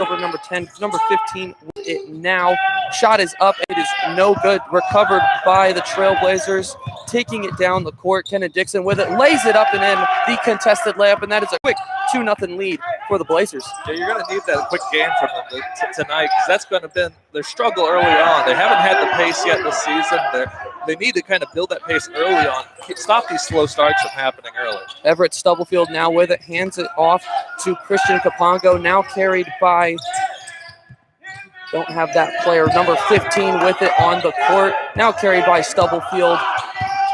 over number 10, number 15 with it now. Shot is up. It is no good. Recovered by the Trailblazers. Taking it down the court. Kenan Dixon with it. Lays it up and in. The contested layup. And that is a quick 2-0 lead for the Blazers. Yeah, you're going to need that quick game from them tonight because that's going to be their struggle early on. They haven't had the pace yet this season. They need to kind of build that pace early on. Stop these slow starts from happening early. Everett Stubblefield now with it. Hands it off to Christian Kapongo. Now carried by, don't have that player, number 15 with it on the court. Now carried by Stubblefield.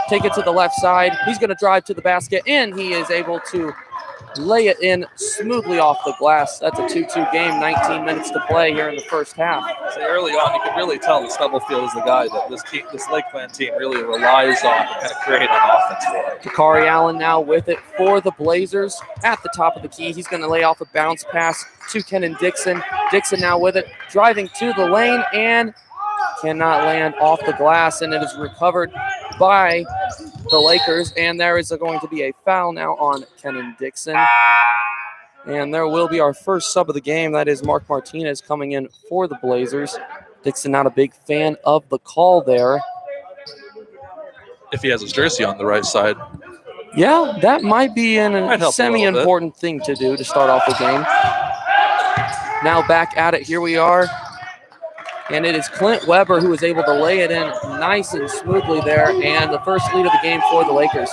Take it to the left side. He's going to drive to the basket, and he is able to lay it in smoothly off the glass. That's a 2-2 game, 19 minutes to play here in the first half. So early on, you can really tell that Stubblefield is the guy that this Lakeland team really relies on to kind of create an offense for. Dakari Allen now with it for the Blazers at the top of the key. He's going to lay off a bounce pass to Kenan Dixon. Dixon now with it, driving to the lane and cannot land off the glass, and it is recovered by the Lakers, and there is going to be a foul now on Kenan Dixon. And there will be our first sub of the game. That is Mark Martinez coming in for the Blazers. Dixon not a big fan of the call there. If he has his jersey on the right side. Yeah, that might be a semi-important thing to do to start off the game. Now back at it. Here we are. And it is Clint Weber who is able to lay it in nice and smoothly there, and the first lead of the game for the Lakers.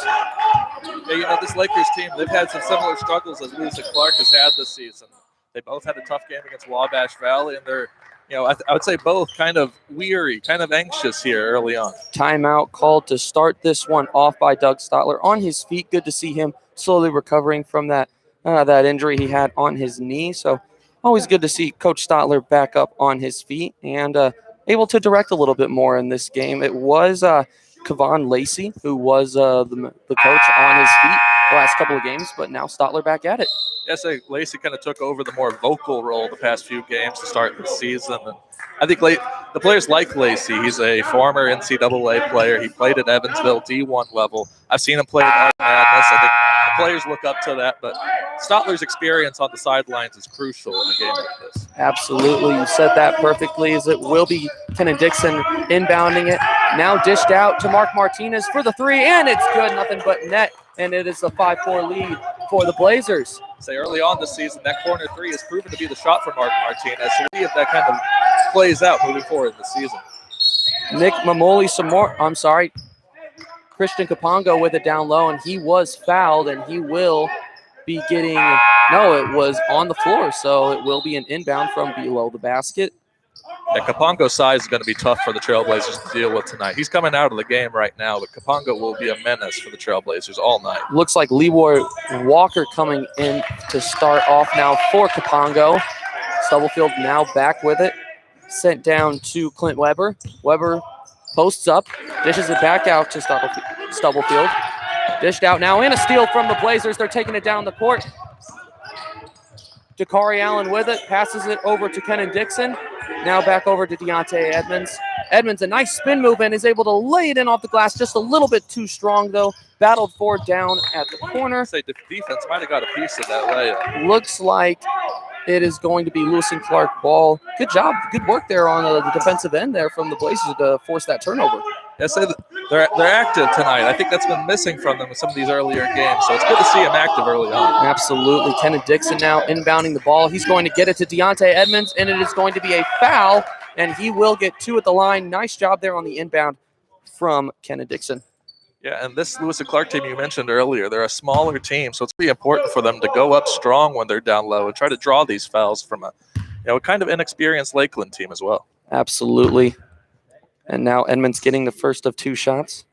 Yeah, this Lakers team, they've had some similar struggles as Lewis and Clark has had this season. They both had a tough game against Wabash Valley, and they're, I would say both kind of weary, kind of anxious here early on. Timeout called to start this one off by Doug Stotler on his feet. Good to see him slowly recovering from that injury he had on his knee. So always good to see Coach Stotler back up on his feet and able to direct a little bit more in this game. It was Kevon Lacey who was the coach on his feet the last couple of games, but now Stotler back at it. Yes, Lacey kind of took over the more vocal role the past few games to start the season. And I think the players like Lacey. He's a former NCAA player. He played at Evansville D1 level. I've seen him play at March Madness. I think the players look up to that, but Stotler's experience on the sidelines is crucial in a game like this. Absolutely. You said that perfectly, as it will be Kenan Dixon inbounding it. Now dished out to Mark Martinez for the three, and it's good. Nothing but net, and it is a 5-4 lead for the Blazers. Say early on this season, that corner three has proven to be the shot for Mark Martinez. So we'll see if that kind of plays out moving forward this season. Nick Mamoli Christian Kapongo with it down low, and he was fouled, and he will be getting, it was on the floor, so it will be an inbound from below the basket. Yeah, Kapongo's size is going to be tough for the Trailblazers to deal with tonight. He's coming out of the game right now, but Kapongo will be a menace for the Trailblazers all night. Looks like Leroy Walker coming in to start off now for Kapongo. Stubblefield now back with it. Sent down to Clint Weber. Weber posts up, dishes it back out to Stubblefield. Dished out now, and a steal from the Blazers. They're taking it down the court. Dakari Allen with it, passes it over to Kenan Dixon. Now back over to Deontay Edmonds. Edmonds, a nice spin move, and is able to lay it in off the glass. Just a little bit too strong, though. Battled for down at the corner. Say the defense might have got a piece of that layup. Looks like it is going to be Lewis and Clark ball. Good job. Good work there on the defensive end there from the Blazers to force that turnover. I say that they're active tonight. I think that's been missing from them in some of these earlier games, so it's good to see them active early on. Absolutely. Kenan Dixon now inbounding the ball. He's going to get it to Deontay Edmonds, and it is going to be a foul, and he will get two at the line. Nice job there on the inbound from Kenan Dixon. Yeah, and this Lewis and Clark team you mentioned earlier, they're a smaller team, so it's really important for them to go up strong when they're down low and try to draw these fouls from a kind of inexperienced Lakeland team as well. Absolutely. And now Edmonds getting the first of two shots.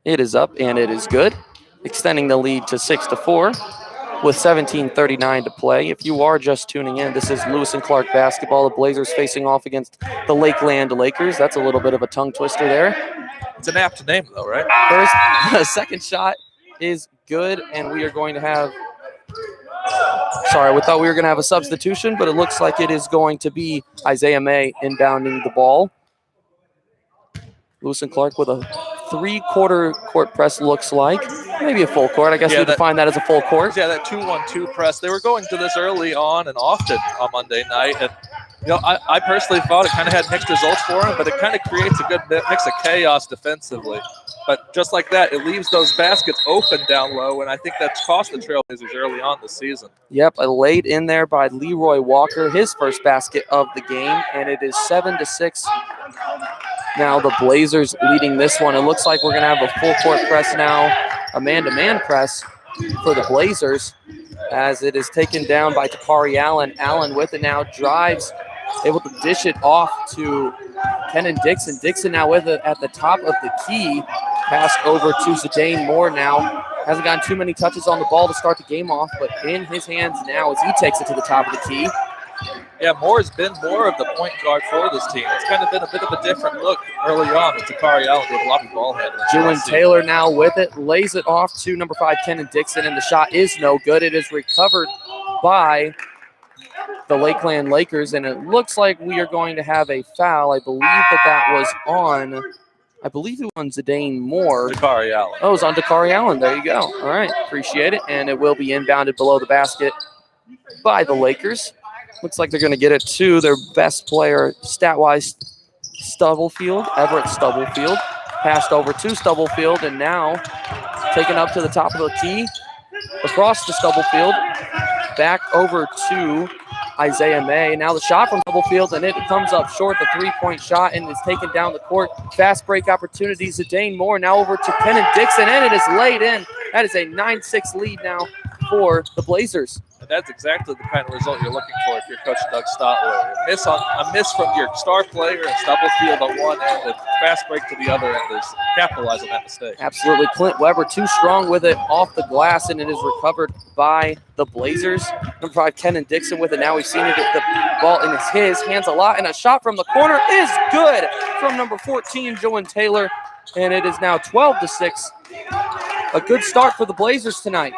It is up, and it is good, extending the lead to 6-4 with 17:39 to play. If you are just tuning in, this is Lewis and Clark basketball. The Blazers facing off against the Lakeland Lakers. That's a little bit of a tongue twister there. It's an apt name, though, right? The second shot is good, and we are going to have – sorry, we thought we were going to have a substitution, but it looks like it is going to be Isaiah May inbounding the ball. Lewis and Clark with a 3/4 court press looks like. Maybe a full court. I guess we define that as a full court. Yeah, that 2-1-2 press. They were going to this early on and often on Monday night. And, I personally thought it kind of had mixed results for them, but it kind of creates a good mix of chaos defensively. But just like that, it leaves those baskets open down low, and I think that's cost the Trailblazers early on this season. Yep, laid in there by Leroy Walker, his first basket of the game, and it is 7-6. Now the Blazers leading this one. It looks like we're going to have a full court press now, a man-to-man press for the Blazers, as it is taken down by Takari Allen. Allen with it now, drives, able to dish it off to Kenan Dixon. Dixon now with it at the top of the key. Passed over to Zidane Moore now. Hasn't gotten too many touches on the ball to start the game off, but in his hands now as he takes it to the top of the key. Yeah, Moore's been more of the point guard for this team. It's kind of been a bit of a different look early on with Takari Allen with a lot of ball handling. Juwan Taylor now with it, lays it off to number 5, Kenan Dixon, and the shot is no good. It is recovered by the Lakeland Lakers, and it looks like we are going to have a foul. I believe that was on, Zidane Moore. Takari Allen. Oh, it was on Takari Allen. There you go. All right, appreciate it. And it will be inbounded below the basket by the Lakers. Looks like they're going to get it to their best player, stat-wise, Stubblefield, Everett Stubblefield. Passed over to Stubblefield, and now taken up to the top of the key, across to Stubblefield, back over to Isaiah May. Now the shot from Stubblefield, and it comes up short, the three-point shot, and is taken down the court. Fast break opportunity, Zidane Moore now over to Kenan Dixon, and it is laid in. That is a 9-6 lead now for the Blazers. And that's exactly the kind of result you're looking for if you're Coach Doug Stotler. A miss from your star player and Stubblefield on one end, and fast break to the other end is capitalize on that mistake. Absolutely. Clint Weber too strong with it off the glass, and it is recovered by the Blazers. Number 5, Kenan Dixon with it. Now we've seen it. The ball in his hands a lot, and a shot from the corner is good from number 14, Juwan Taylor, and it is now 12-6. A good start for the Blazers tonight.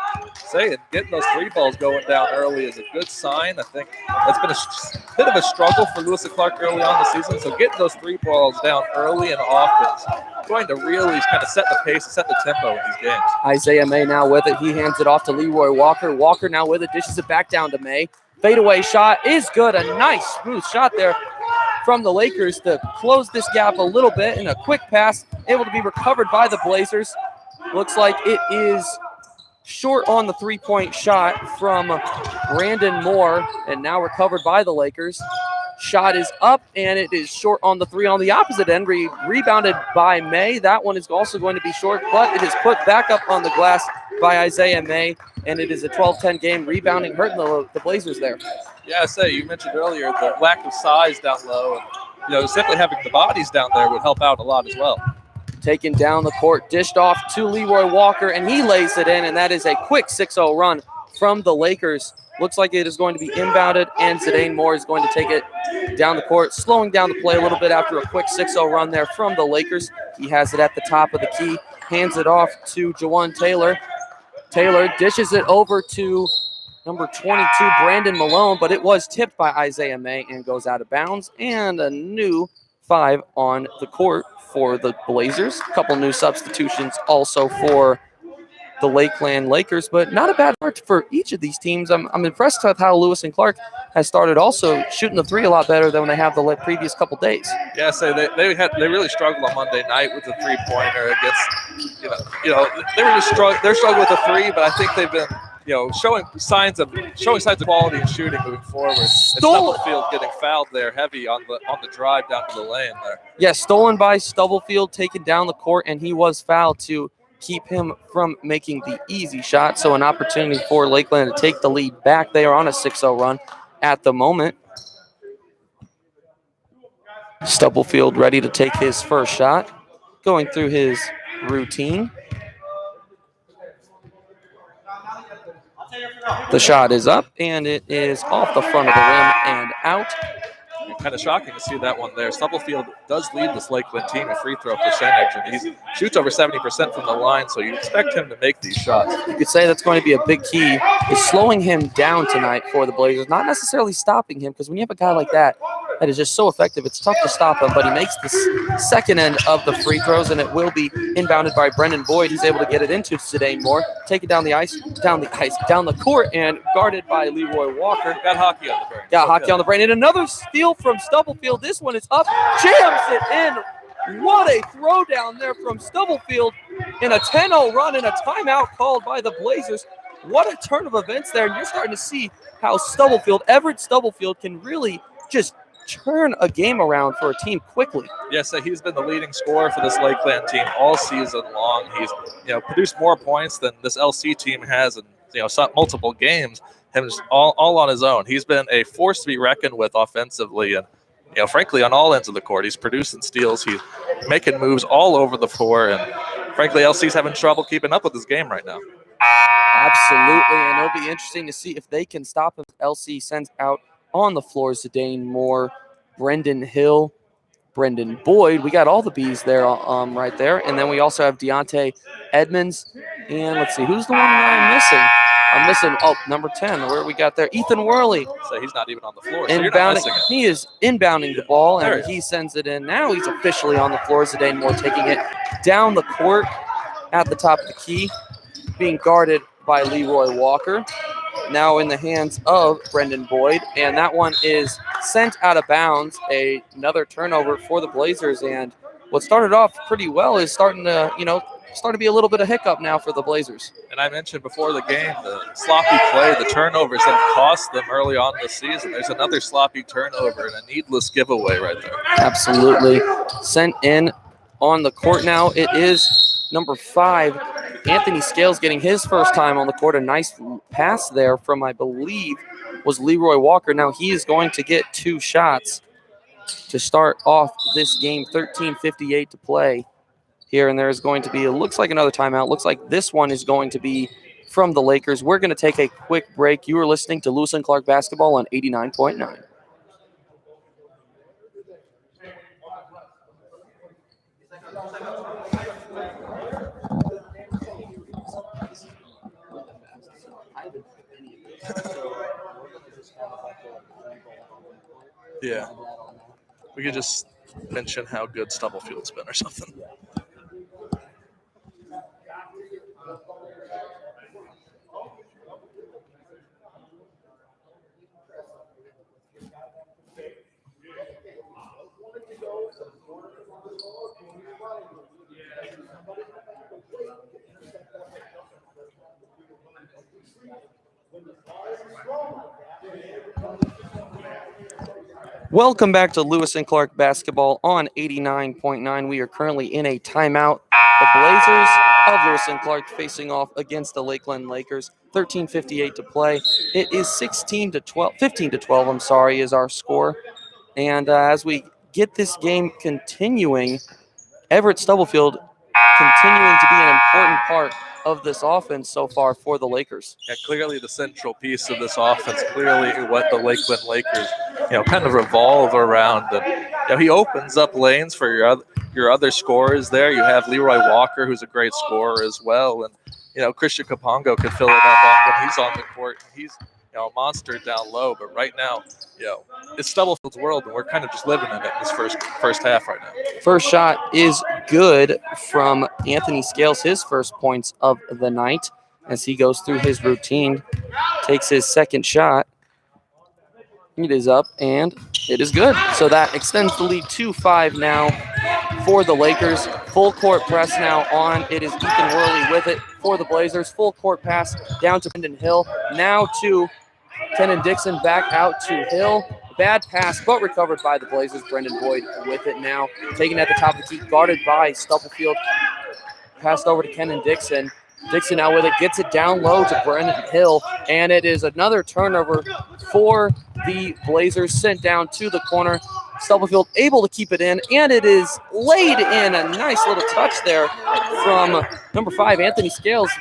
Getting those three balls going down early is a good sign. I think that's been a bit of a struggle for Lewis and Clark early on the season. So getting those three balls down early and often is going to really kind of set the pace and set the tempo in these games. Isaiah May now with it. He hands it off to Leroy Walker. Walker now with it, dishes it back down to May. Fadeaway shot is good. A nice, smooth shot there from the Lakers to close this gap a little bit, and a quick pass able to be recovered by the Blazers. Looks like it is short on the three-point shot from Brandon Moore, and now recovered by the Lakers. Shot is up, and it is short on the three on the opposite end. Rebounded by May. That one is also going to be short, but it is put back up on the glass by Isaiah May, and it is a 12-10 game. Rebounding hurting the Blazers there. Yeah, you mentioned earlier the lack of size down low, and simply having the bodies down there would help out a lot as well. Taken down the court, dished off to Leroy Walker, and he lays it in, and that is a quick 6-0 run from the Lakers. Looks like it is going to be inbounded, and Zidane Moore is going to take it down the court, slowing down the play a little bit after a quick 6-0 run there from the Lakers. He has it at the top of the key, hands it off to Juwan Taylor. Taylor dishes it over to number 22, Brandon Malone, but it was tipped by Isaiah May and goes out of bounds, and a new 5 on the court for the Blazers. A couple new substitutions also for the Lakeland Lakers, but not a bad start for each of these teams. I'm impressed with how Lewis and Clark has started also shooting the three a lot better than they have the previous couple days. Yeah, they really struggled on Monday night with the three-pointer against, they're struggling with the three, but I think they've been showing signs of quality in shooting moving forward. And Stubblefield getting fouled there heavy on the drive down to the lane there. Yeah, stolen by Stubblefield, taken down the court, and he was fouled to keep him from making the easy shot. So an opportunity for Lakeland to take the lead back. They are on a 6-0 run at the moment. Stubblefield ready to take his first shot, going through his routine. The shot is up, and it is off the front of the rim and out. Kind of shocking to see that one there. Stubblefield does lead this Lakeland team in free throw percentage, and he shoots over 70% from the line, so you expect him to make these shots. You could say that's going to be a big key, is slowing him down tonight for the Blazers, not necessarily stopping him, because when you have a guy like that, that is just so effective. It's tough to stop him, but he makes the second end of the free throws, and it will be inbounded by Brendan Boyd. He's able to get it into Zidane Moore, take it down the court, and guarded by Leroy Walker. Got hockey on the brain. Got hockey on the brain. And another steal from Stubblefield. This one is up, jams it in. What a throwdown there from Stubblefield in a 10-0 run and a timeout called by the Blazers. What a turn of events there. And you're starting to see how Everett Stubblefield can really just turn a game around for a team quickly. Yes, he's been the leading scorer for this Lakeland team all season long. He's produced more points than this LC team has in multiple games. Him just all on his own. He's been a force to be reckoned with offensively, and frankly, on all ends of the court. He's producing steals. He's making moves all over the floor, and frankly, LC's having trouble keeping up with his game right now. Absolutely, and it'll be interesting to see if they can stop him. LC sends out on the floor Zidane Moore, Brendan Hill, Brendan Boyd. We got all the Bs there right there. And then we also have Deontay Edmonds. And let's see, who's the one that I'm missing? I'm missing, number 10. Where we got there? Ethan Worley. So he's not even on the floor. So inbounding. He is inbounding the ball, and he sends it in. Now he's officially on the floor. Zidane Moore taking it down the court at the top of the key, being guarded by Leroy Walker. Now in the hands of Brendan Boyd, and that one is sent out of bounds. Another turnover for the Blazers, and what started off pretty well is starting to be a little bit of hiccup now for the Blazers. And I mentioned before the game, the sloppy play, the turnovers that cost them early on in the season. There's another sloppy turnover and a needless giveaway right there. Absolutely. Sent in on the court now. It is number 5, Anthony Scales, getting his first time on the court. A nice pass there from, I believe, was Leroy Walker. Now he is going to get 2 shots to start off this game. 13:58 to play here, and there is going to be, it looks like another timeout. Looks like this one is going to be from the Lakers. We're going to take a quick break. You are listening to Lewis and Clark Basketball on 89.9. Yeah. We could just mention how good Stubblefield's been or something. Welcome back to Lewis and Clark Basketball on 89.9. We are currently in a timeout. The Blazers of Lewis and Clark facing off against the Lakeland Lakers. 13:58 to play. It is 15 to 12, is our score. And as we get this game continuing, Everett Stubblefield continuing to be an important part of this offense so far for the Lakers. Yeah, clearly the central piece of this offense, clearly what the Lakeland Lakers, kind of revolve around. And, he opens up lanes for your other scorers there. You have Leroy Walker, who's a great scorer as well. And, Christian Kapongo could fill it up when he's on the court. He's, a monster down low. But right now, it's Stubblefield's world, and we're kind of just living in it in this first half right now. First shot is good from Anthony Scales, his first points of the night as he goes through his routine, takes his second shot. It is up, and it is good. So that extends the lead to 5 now for the Lakers. Full court press now on. It is Ethan Worley with it for the Blazers. Full court pass down to Brendan Hill. Now to Kenan Dixon, back out to Hill. Bad pass, but recovered by the Blazers. Brendan Boyd with it now. Taken at the top of the key, guarded by Stubblefield. Passed over to Kenan Dixon. Dixon now with it, gets it down low to Brendan Hill, and it is another turnover for the Blazers, sent down to the corner. Stubblefield able to keep it in, and it is laid in. A nice little touch there from number 5, Anthony Scales,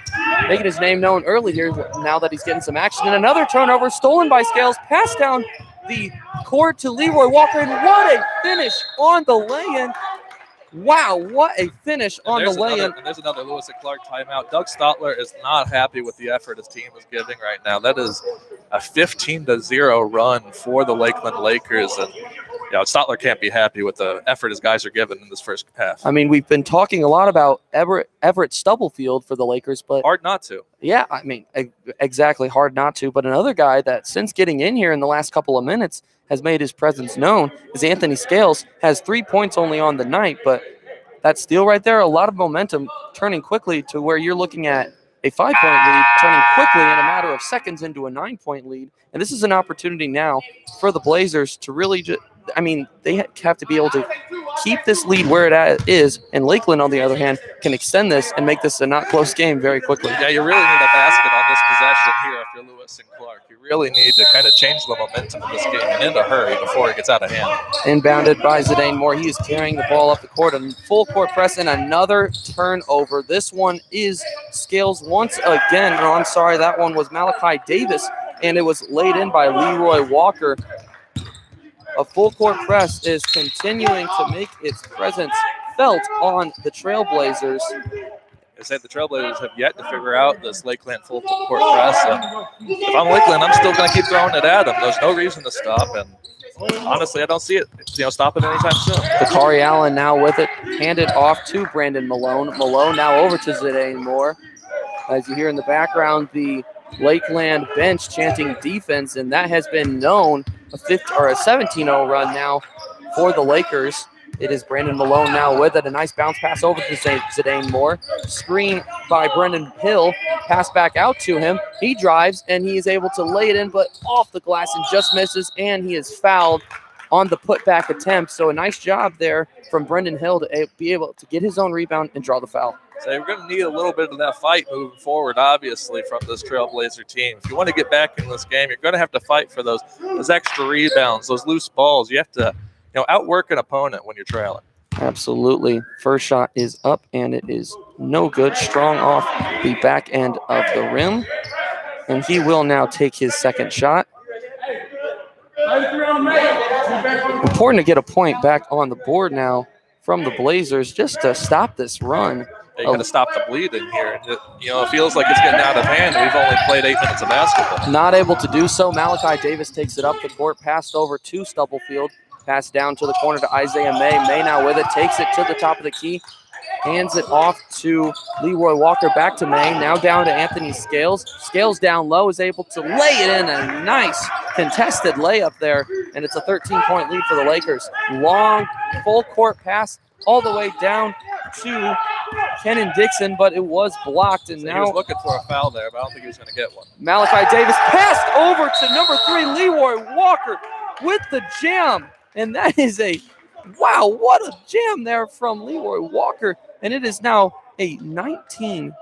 making his name known early here now that he's getting some action. And another turnover stolen by Scales, passed down the court to Leroy Walker, and what a finish on the lay-in. Wow, what a finish on the lay-in. And there's another Lewis and Clark timeout. Doug Stotler is not happy with the effort his team is giving right now. That is a 15-0 run for the Lakeland Lakers. And Stotler can't be happy with the effort his guys are giving in this first half. I mean, we've been talking a lot about Everett Stubblefield for the Lakers, but hard not to. Yeah, I mean, exactly, hard not to. But another guy that since getting in here in the last couple of minutes has made his presence known is Anthony Scales. Has 3 points only on the night, but that steal right there, a lot of momentum turning quickly to where you're looking at a 5-point lead, turning quickly in a matter of seconds into a 9-point lead. And this is an opportunity now for the Blazers to really they have to be able to keep this lead where it is, and Lakeland, on the other hand, can extend this and make this a not close game very quickly. Yeah, you really need a basket on this possession here if you're Lewis and Clark. You really need to kind of change the momentum of this game and in a hurry before it gets out of hand. Inbounded by Zidane Moore. He is carrying the ball up the court, and full court press and another turnover. This one is Scales once again. No, I'm sorry, that one was Malachi Davis, and it was laid in by Leroy Walker. A full court press is continuing to make its presence felt on the Trailblazers. I said the Trailblazers have yet to figure out this Lakeland full court press. If I'm Lakeland, I'm still going to keep throwing it at them. There's no reason to stop, and honestly, I don't see it stopping anytime soon. Dakari Allen now with it, handed off to Brandon Malone. Malone now over to Zidane Moore. As you hear in the background, the Lakeland bench chanting defense, and that has been known. A 17-0 run now for the Lakers. It is Brandon Malone now with it. A nice bounce pass over to Zidane Moore. Screen by Brendan Hill. Pass back out to him. He drives, and he is able to lay it in, but off the glass and just misses, and he is fouled on the putback attempt. So a nice job there from Brendan Hill to be able to get his own rebound and draw the foul. So we're going to need a little bit of that fight moving forward, obviously, from this Trailblazer team. If you want to get back in this game, you're going to have to fight for those extra rebounds, those loose balls. You have to outwork an opponent when you're trailing. Absolutely. First shot is up, and it is no good. Strong off the back end of the rim. And he will now take his second shot. Important to get a point back on the board now from the Blazers just to stop this run. You got to stop the bleeding here. It feels like it's getting out of hand. We've only played 8 minutes of basketball. Not able to do so. Malachi Davis takes it up the court, passed over to Stubblefield, passed down to the corner to Isaiah May. May now with it, takes it to the top of the key, hands it off to Leroy Walker, back to May, now down to Anthony Scales. Scales down low, is able to lay it in, a nice contested layup there, and it's a 13-point lead for the Lakers. Long full court pass all the way down to Kenan Dixon, but it was blocked, and so now he was looking for a foul there, but I don't think he was going to get one. Malachi Davis passed over to number 3, Leroy Walker, with the jam, and that is wow, what a jam there from Leroy Walker, and it is now a 19-0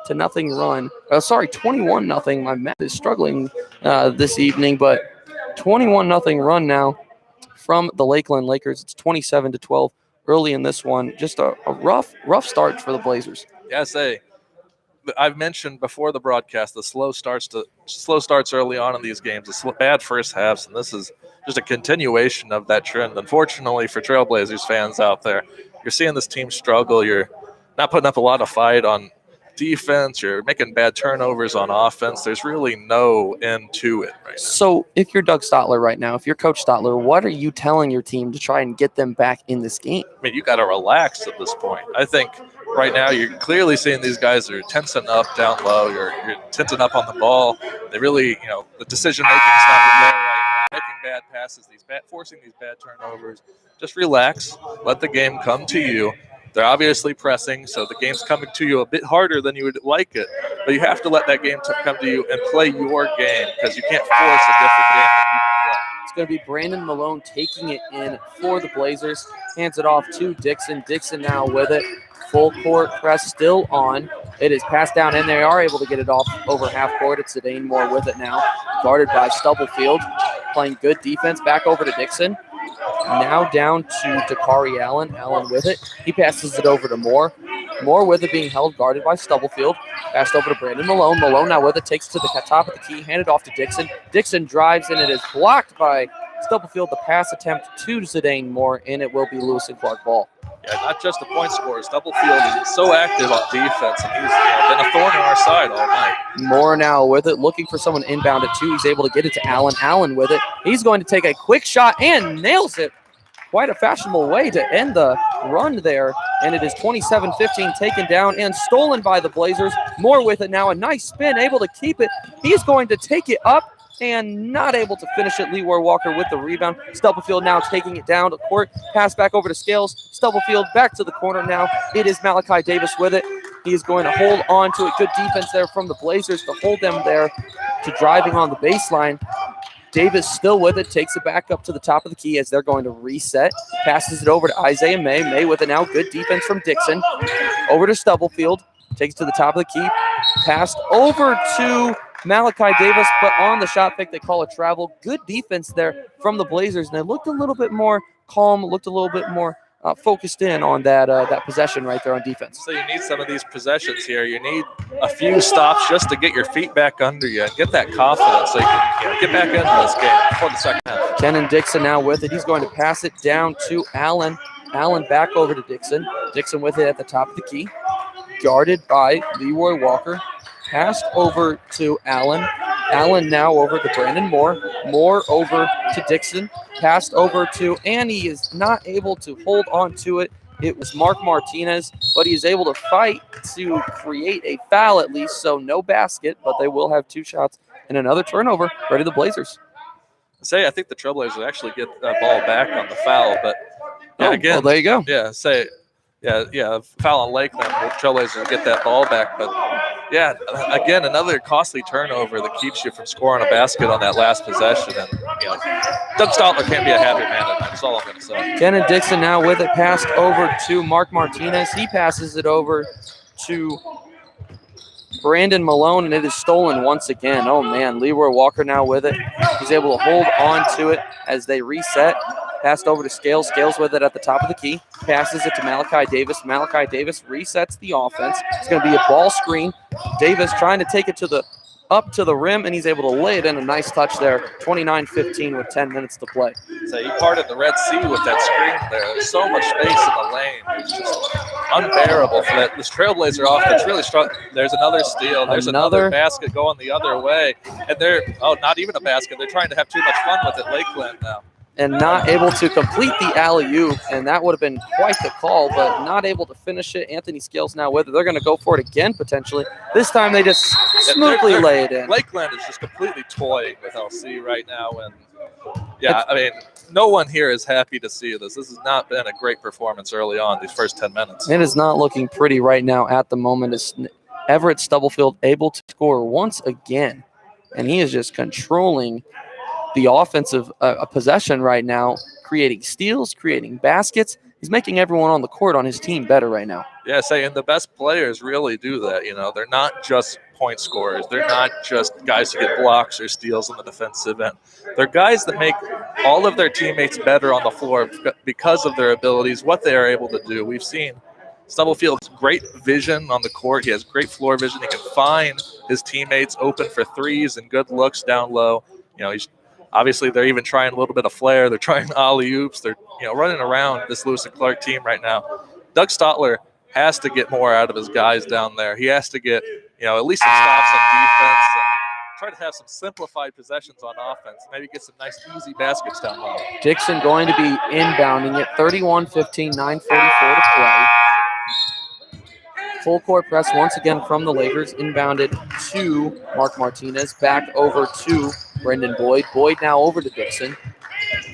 run. 21-0. My math is struggling this evening, but 21-0 run now from the Lakeland Lakers. It's 27-12. Early in this one, just a rough start for the Blazers. Yes, I've mentioned before the broadcast the slow starts early on in these games, the bad first halves, and this is just a continuation of that trend. Unfortunately for Trailblazers fans out there, you're seeing this team struggle. You're not putting up a lot of fight on defense. You're making bad turnovers on offense. There's really no end to it right now. So if you're Doug Stotler right now, if you're Coach Stotler, what are you telling your team to try and get them back in this game? I mean, you got to relax at this point. I think right now you're clearly seeing these guys are tensing up down low. You're tensing up on the ball. They really, the decision-making is not there right now. Making bad passes, forcing these bad turnovers. Just relax. Let the game come to you. They're obviously pressing, so the game's coming to you a bit harder than you would like it. But you have to let that game come to you and play your game, because you can't force a different game than you can play. It's going to be Brandon Malone taking it in for the Blazers. Hands it off to Dixon. Dixon now with it. Full court press still on. It is passed down, and they are able to get it off over half court. It's Zidane Moore with it now. Guarded by Stubblefield. Playing good defense. Back over to Dixon. Now down to Dakari Allen. Allen with it. He passes it over to Moore. Moore with it, being held, guarded by Stubblefield. Passed over to Brandon Malone. Malone now with it. Takes to the top of the key. Handed off to Dixon. Dixon drives, and it is blocked by Stubblefield. The pass attempt to Zidane Moore, and it will be Lewis and Clark ball. Yeah, not just the point scorer. Stubblefield is so active on defense, and he's been a thorn in our side all night. Moore now with it, looking for someone inbound at 2. He's able to get it to Allen. Allen with it. He's going to take a quick shot and nails it quite a fashionable way to end the run there. And it is 27-15 taken down and stolen by the Blazers. Moore with it now. A nice spin, able to keep it. He's going to take it up and not able to finish it. Leroy Walker with the rebound. Stubblefield now taking it down to court. Pass back over to Scales. Stubblefield back to the corner now. It is Malachi Davis with it. He is going to hold on to it. Good defense there from the Blazers to hold them there to driving on the baseline. Davis still with it, takes it back up to the top of the key as they're going to reset. Passes it over to Isaiah May. May with it now. Good defense from Dixon. Over to Stubblefield. Takes it to the top of the key. Passed over to Malachi Davis, but on the shot pick, they call a travel. Good defense there from the Blazers, and they looked a little bit more calm, looked a little bit more focused in on that possession right there on defense. So you need some of these possessions here. You need a few stops just to get your feet back under you and get that confidence so you can get back into this game before the second half. Kenan Dixon now with it. He's going to pass it down to Allen. Allen back over to Dixon. Dixon with it at the top of the key. Guarded by Leroy Walker. Passed over to Allen. Allen now over to Brandon Moore. Moore over to Dixon. Passed over to, and he is not able to hold on to it. It was Mark Martinez, but he is able to fight to create a foul at least, so no basket, but they will have 2 shots and another turnover ready to the Blazers. I think the Trailblazers actually get that ball back on the foul, but again, well, there you go. Foul on Lakeland. The Trailblazers get that ball back, but again, another costly turnover that keeps you from scoring a basket on that last possession. And Doug Stotler can't be a happy man. That's all I'm going to say. Kenan Dixon now with it, passed over to Mark Martinez. He passes it over to Brandon Malone, and it is stolen once again. Oh, man, Leroy Walker now with it. He's able to hold on to it as they reset. Passed over to Scales. Scales with it at the top of the key. Passes it to Malachi Davis. Malachi Davis resets the offense. It's going to be a ball screen. Davis trying to take it up to the rim, and he's able to lay it in. A nice touch there. 29-15 with 10 minutes to play. So he parted the Red Sea with that screen there. There's so much space in the lane. It's just unbearable for that. This Trailblazer offense really strong. There's another steal. There's another basket going the other way. And not even a basket. They're trying to have too much fun with it. Lakeland now. And not able to complete the alley-oop, and that would have been quite the call, but not able to finish it. Anthony Scales now with it. They're going to go for it again, potentially. This time they just smoothly lay it in. Lakeland is just completely toying with LC right now, and no one here is happy to see this. This has not been a great performance early on, these first 10 minutes. It is not looking pretty right now at the moment. It's Everett Stubblefield able to score once again, and he is just controlling the offensive possession right now, creating steals, creating baskets. He's making everyone on the court on his team better right now. Yeah, and the best players really do that. They're not just point scorers. They're not just guys who get blocks or steals on the defensive end. They're guys that make all of their teammates better on the floor because of their abilities, what they are able to do. We've seen Stubblefield's great vision on the court. He has great floor vision. He can find his teammates open for threes and good looks down low. Obviously, they're even trying a little bit of flair. They're trying alley-oops. They're running around this Lewis and Clark team right now. Doug Stotler has to get more out of his guys down there. He has to get at least some stops on defense and try to have some simplified possessions on offense. Maybe get some nice easy baskets down low. Dixon going to be inbounding it. 31-15, 9:44 to play. Full court press once again from the Lakers. Inbounded to Mark Martinez. Back over to Brendan Boyd. Boyd now over to Dixon.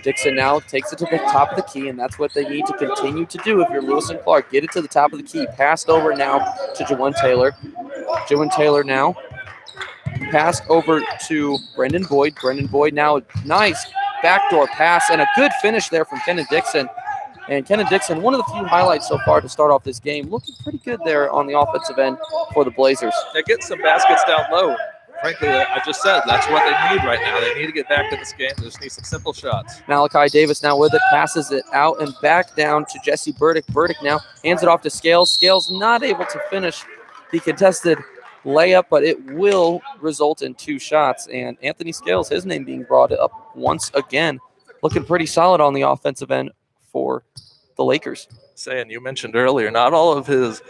Dixon now takes it to the top of the key, and that's what they need to continue to do if you're Lewis and Clark. Get it to the top of the key. Passed over now to Jawan Taylor. Jawan Taylor now passed over to Brendan Boyd. Brendan Boyd now nice backdoor pass and a good finish there from Kenan Dixon. And Kenan Dixon, one of the few highlights so far to start off this game, looking pretty good there on the offensive end for the Blazers. They get some baskets down low. Frankly, I just said that's what they need right now. They need to get back in this game. They just need some simple shots. Malachi Davis now with it, passes it out and back down to Jesse Burdick. Burdick now hands it off to Scales. Scales not able to finish the contested layup, but it will result in 2 shots. And Anthony Scales, his name being brought up once again, looking pretty solid on the offensive end for the Lakers. Saying you mentioned earlier, not all of his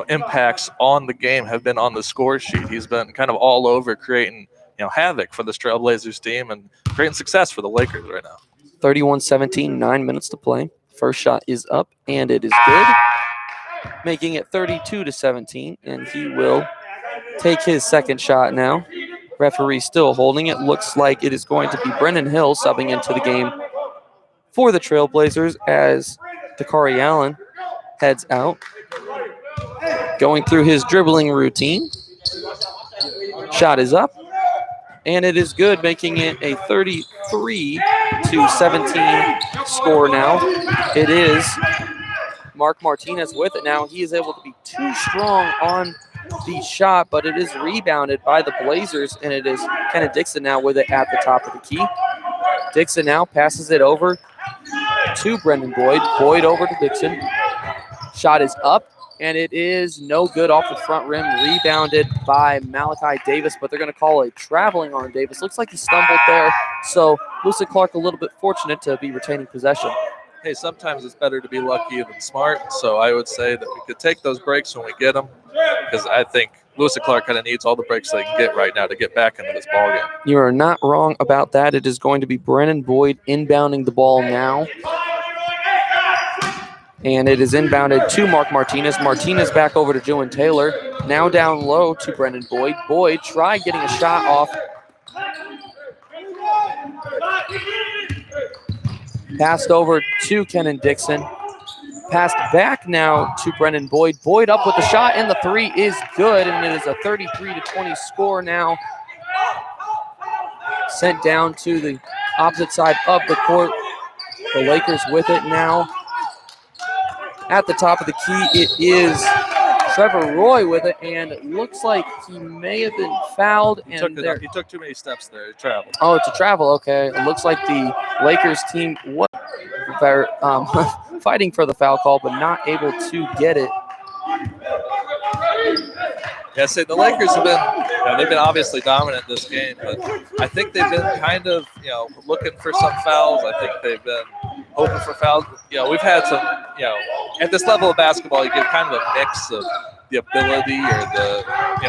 impacts on the game have been on the score sheet. He's been kind of all over creating havoc for this Trailblazers team and creating success for the Lakers right now. 31-17, 9 minutes to play. First shot is up, and it is good, making it 32-17, and he will take his second shot now. Referee still holding it. Looks like it is going to be Brendan Hill subbing into the game for the Trailblazers as Dakari Allen heads out. Going through his dribbling routine. Shot is up, and it is good, making it a 33-17 score now. It is Mark Martinez with it now. He is able to be too strong on the shot, but it is rebounded by the Blazers, and it is Kenneth Dixon now with it at the top of the key. Dixon now passes it over to Brendan Boyd. Boyd over to Dixon. Shot is up, and it is no good off the front rim. Rebounded by Malachi Davis, but they're going to call a traveling on Davis. Looks like he stumbled there, so Lewis and Clark a little bit fortunate to be retaining possession. Hey, sometimes it's better to be lucky than smart, so I would say that we could take those breaks when we get them, because I think Lewis and Clark kind of needs all the breaks they can get right now to get back into this ballgame. You are not wrong about that. It is going to be Brennan Boyd inbounding the ball now. And it is inbounded to Mark Martinez. Martinez back over to Juwan Taylor. Now down low to Brendan Boyd. Boyd tried getting a shot off. Passed over to Kenan Dixon. Passed back now to Brendan Boyd. Boyd up with the shot, and the three is good, and it is a 33-20 score now. Sent down to the opposite side of the court. The Lakers with it now. At the top of the key, it is Trevor Roy with it, and it looks like he may have been fouled. He took too many steps there. He traveled. Oh, it's a travel. Okay. It looks like the Lakers team was fighting for the foul call, but not able to get it. Yeah, say the Lakers have been, they've been obviously dominant this game, but I think they've been kind of, looking for some fouls. I think they've been hoping for fouls. We've had some, at this level of basketball, you get kind of a mix of the ability or the,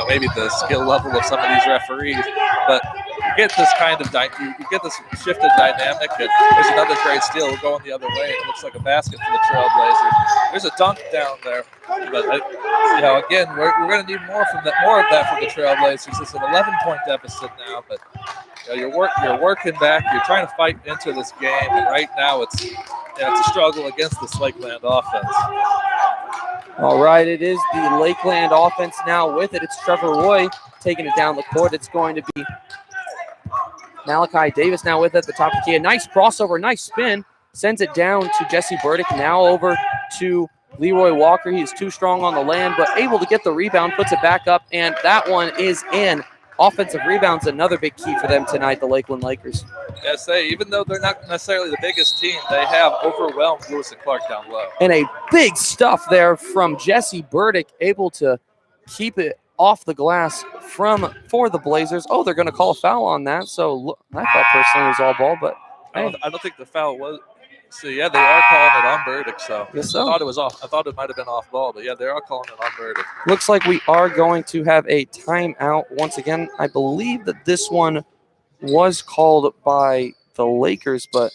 maybe the skill level of some of these referees, but you get this kind of, you get this shifted dynamic, and there's another great steal going the other way, and it looks like a basket for the Trailblazers. There's a dunk down there, but again, we're going to need more of that from the Trailblazers. It's an 11-point deficit now, but you're working back. You're trying to fight into this game, and right now it's a struggle against this Lakeland offense. All right, it is the Lakeland offense now with it. It's Trevor Roy taking it down the court. It's going to be Malachi Davis now with it at the top of the key. A nice crossover, nice spin. Sends it down to Jesse Burdick. Now over to Leroy Walker. He is too strong on the land, but able to get the rebound, puts it back up, and that one is in. Offensive rebounds, another big key for them tonight, the Lakeland Lakers. Yes, even though they're not necessarily the biggest team, they have overwhelmed Lewis and Clark down low. And a big stuff there from Jesse Burdick, able to keep it off the glass for the Blazers. Oh, they're going to call a foul on that. So I thought personally it was all ball, but hey. I don't think the foul was. So yeah, they are calling it on Burdick. So yes, so I thought it was off. I thought it might have been off ball, but yeah, they are calling it on Burdick. Looks like we are going to have a timeout once again. I believe that this one was called by the Lakers, but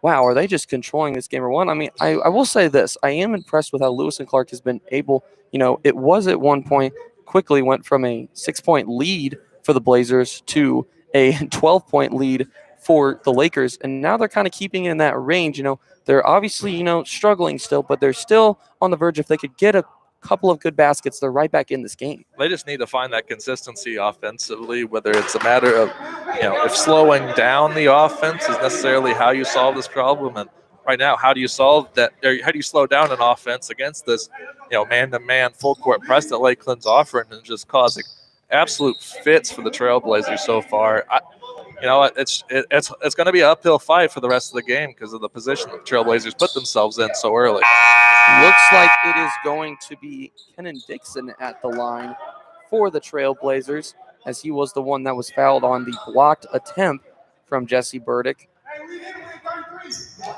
wow, are they just controlling this game or what? I mean, I will say this. I am impressed with how Lewis and Clark has been able, it was at one point, quickly went from a 6-point lead for the Blazers to a 12-point lead for the Lakers, and now they're kind of keeping in that range. They're obviously, struggling still, but they're still on the verge. If they could get a couple of good baskets, they're right back in this game. They just need to find that consistency offensively, whether it's a matter of, if slowing down the offense is necessarily how you solve this problem. And right now, how do you solve that? Or how do you slow down an offense against this, man-to-man full court press that Lakeland's offering and just causing absolute fits for the Trailblazers so far? It's going to be an uphill fight for the rest of the game because of the position the Trailblazers put themselves in so early. Looks like it is going to be Kenan Dixon at the line for the Trailblazers, as he was the one that was fouled on the blocked attempt from Jesse Burdick.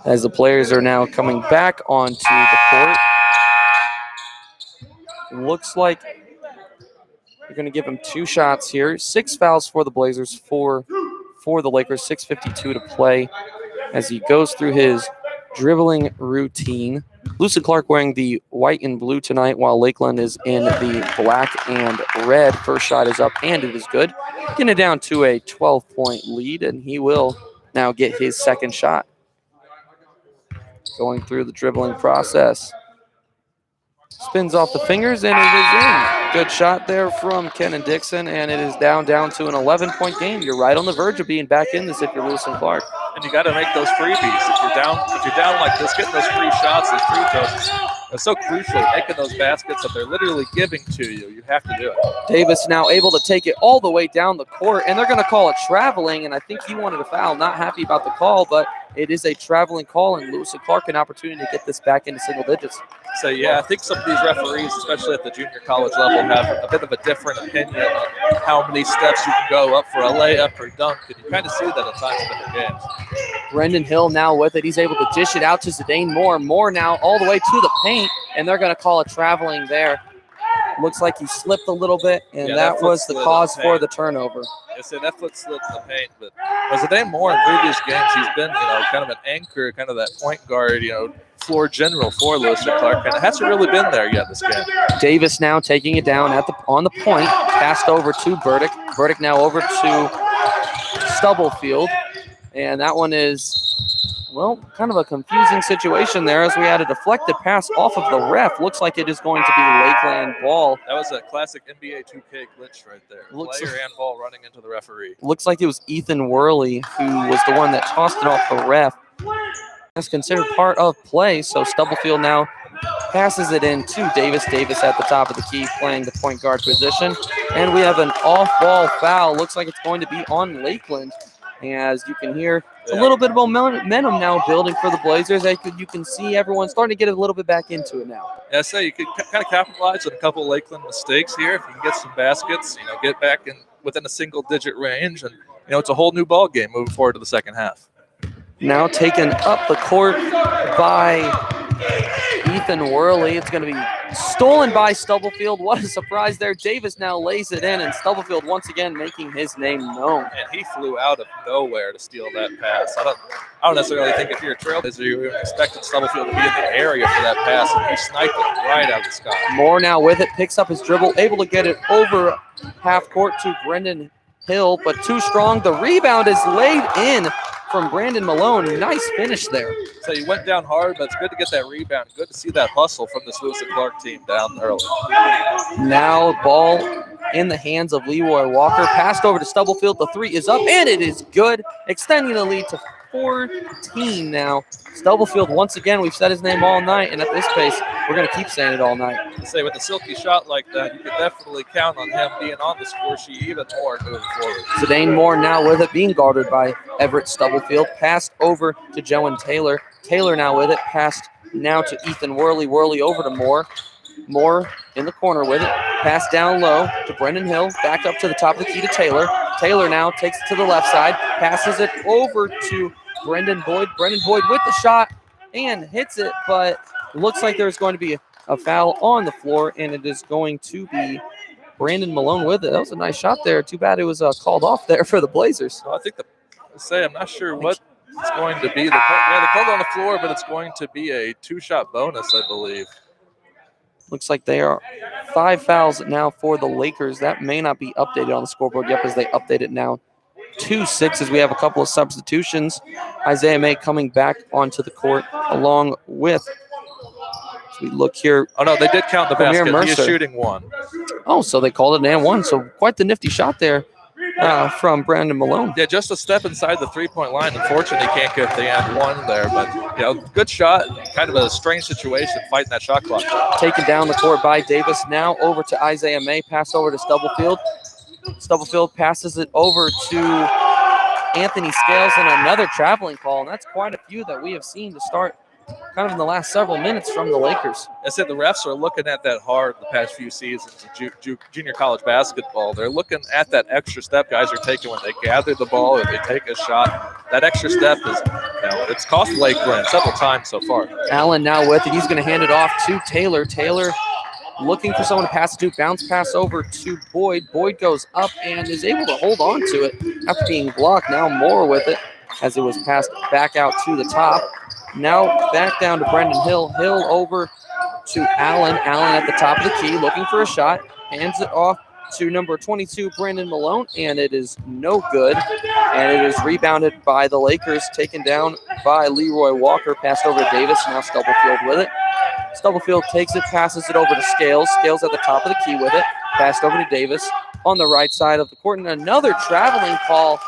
As the players are now coming back onto the court. Looks like they're going to give him 2 shots here. 6 fouls for the Blazers, for the Lakers, 6:52 to play as he goes through his dribbling routine. Lewis and Clark wearing the white and blue tonight, while Lakeland is in the black and red. First shot is up, and it is good. Getting it down to a 12-point lead, and he will now get his second shot. Going through the dribbling process. Spins off the fingers, and it is in. Good shot there from Kenan Dixon, and it is down to an 11-point game. You're right on the verge of being back in this if you're Lewis and Clark. And you got to make those freebies. If you're down like this, getting those free shots, those free throws, it's so crucial. Making those baskets that they're literally giving to you. You have to do it. Davis now able to take it all the way down the court, and they're going to call it traveling, and I think he wanted a foul. Not happy about the call, but it is a traveling call, and Lewis and Clark an opportunity to get this back into single digits. So, yeah, I think some of these referees, especially at the junior college level, have a bit of a different opinion on how many steps you can go up for a layup or dunk, and you kind of see that at times in different games. Brendan Hill now with it. He's able to dish it out to Zidane Moore. Moore now all the way to the paint, and they're going to call it traveling there. Looks like he slipped a little bit, and that was the cause for the turnover. I said that foot slipped in the paint, but Zidane Moore in previous games, he's been, kind of an anchor, kind of that point guard, floor general for Lewis and Clark, and it hasn't really been there yet this game. Davis now taking it down on the point, passed over to Burdick. Burdick now over to Stubblefield, and that one is, kind of a confusing situation there as we had a deflected pass off of the ref. Looks like it is going to be Lakeland ball. That was a classic NBA 2K glitch right there. Player and ball running into the referee. Looks like it was Ethan Worley who was the one that tossed it off the ref. That's considered part of play, so Stubblefield now passes it in to Davis. Davis at the top of the key playing the point guard position. And we have an off-ball foul. Looks like it's going to be on Lakeland. As you can hear, a little bit of momentum now building for the Blazers. You can see everyone starting to get a little bit back into it now. Yeah, so you could kind of capitalize on a couple of Lakeland mistakes here. If you can get some baskets, get back in within a single-digit range, and it's a whole new ball game moving forward to the second half. Now taken up the court by Ethan Worley. It's going to be stolen by Stubblefield. What a surprise there. Davis now lays it in, and Stubblefield once again making his name known. And he flew out of nowhere to steal that pass. I don't necessarily think if you're a Trailblazer, you were expecting Stubblefield to be in the area for that pass, and he sniped it right out of the sky. Moore now with it, picks up his dribble, able to get it over half court to Brendan Hill, but too strong. The rebound is laid in from Brandon Malone. Nice finish there. So you went down hard, but it's good to get that rebound. Good to see that hustle from this Lewis and Clark team down early. Now ball in the hands of Leroy Walker. Passed over to Stubblefield. The three is up, and it is good. Extending the lead to 14 now. Stubblefield, once again, we've said his name all night, and at this pace, we're going to keep saying it all night. Say with a silky shot like that, you can definitely count on him being on the score sheet even more moving forward. Zidane Moore now with it, being guarded by Everett Stubblefield. Passed over to Joan Taylor. Taylor now with it. Passed now to Ethan Worley. Worley over to Moore. Moore in the corner with it. Pass down low to Brendan Hill. Back up to the top of the key to Taylor. Taylor now takes it to the left side. Passes it over to Brendan Boyd. Brendan Boyd with the shot and hits it, but it looks like there's going to be a foul on the floor, and it is going to be Brandon Malone with it. That was a nice shot there. Too bad it was called off there for the Blazers. Well, I think I'm not sure what it's going to be. The call on the floor, but it's going to be a two-shot bonus, I believe. Looks like they are 5 fouls now for the Lakers. That may not be updated on the scoreboard yet as they update it now. 2-6 as we have a couple of substitutions. Isaiah May coming back onto the court along with, as we look here. Oh, no, they did count the Premier basket. Mercer. He is shooting one. Oh, so they called it an and one. So quite the nifty shot there from Brandon Malone. Yeah, just a step inside the three-point line. Unfortunately, he can't get the and one there. But, good shot. Kind of a strange situation fighting that shot clock. Taken down the court by Davis. Now over to Isaiah May. Pass over to Stubblefield. Stubblefield passes it over to Anthony Scales, and another traveling call. And that's quite a few that we have seen to start kind of in the last several minutes from the Lakers. I said the refs are looking at that hard the past few seasons of junior college basketball. They're looking at that extra step guys are taking when they gather the ball or they take a shot. That extra step is, it's cost Lakeland several times so far. Allen now with it. He's going to hand it off to Taylor. Taylor looking for someone to pass it to. Bounce pass over to Boyd. Boyd goes up and is able to hold on to it after being blocked. Now Moore with it. as it was passed back out to the top. Now back down to Brendan Hill. Hill over to Allen. Allen at the top of the key looking for a shot. Hands it off to number 22, Brandon Malone, and it is no good. And it is rebounded by the Lakers, taken down by Leroy Walker, passed over to Davis. Now Stubblefield with it. Stubblefield takes it, passes it over to Scales. Scales at the top of the key with it, passed over to Davis on the right side of the court. And another traveling call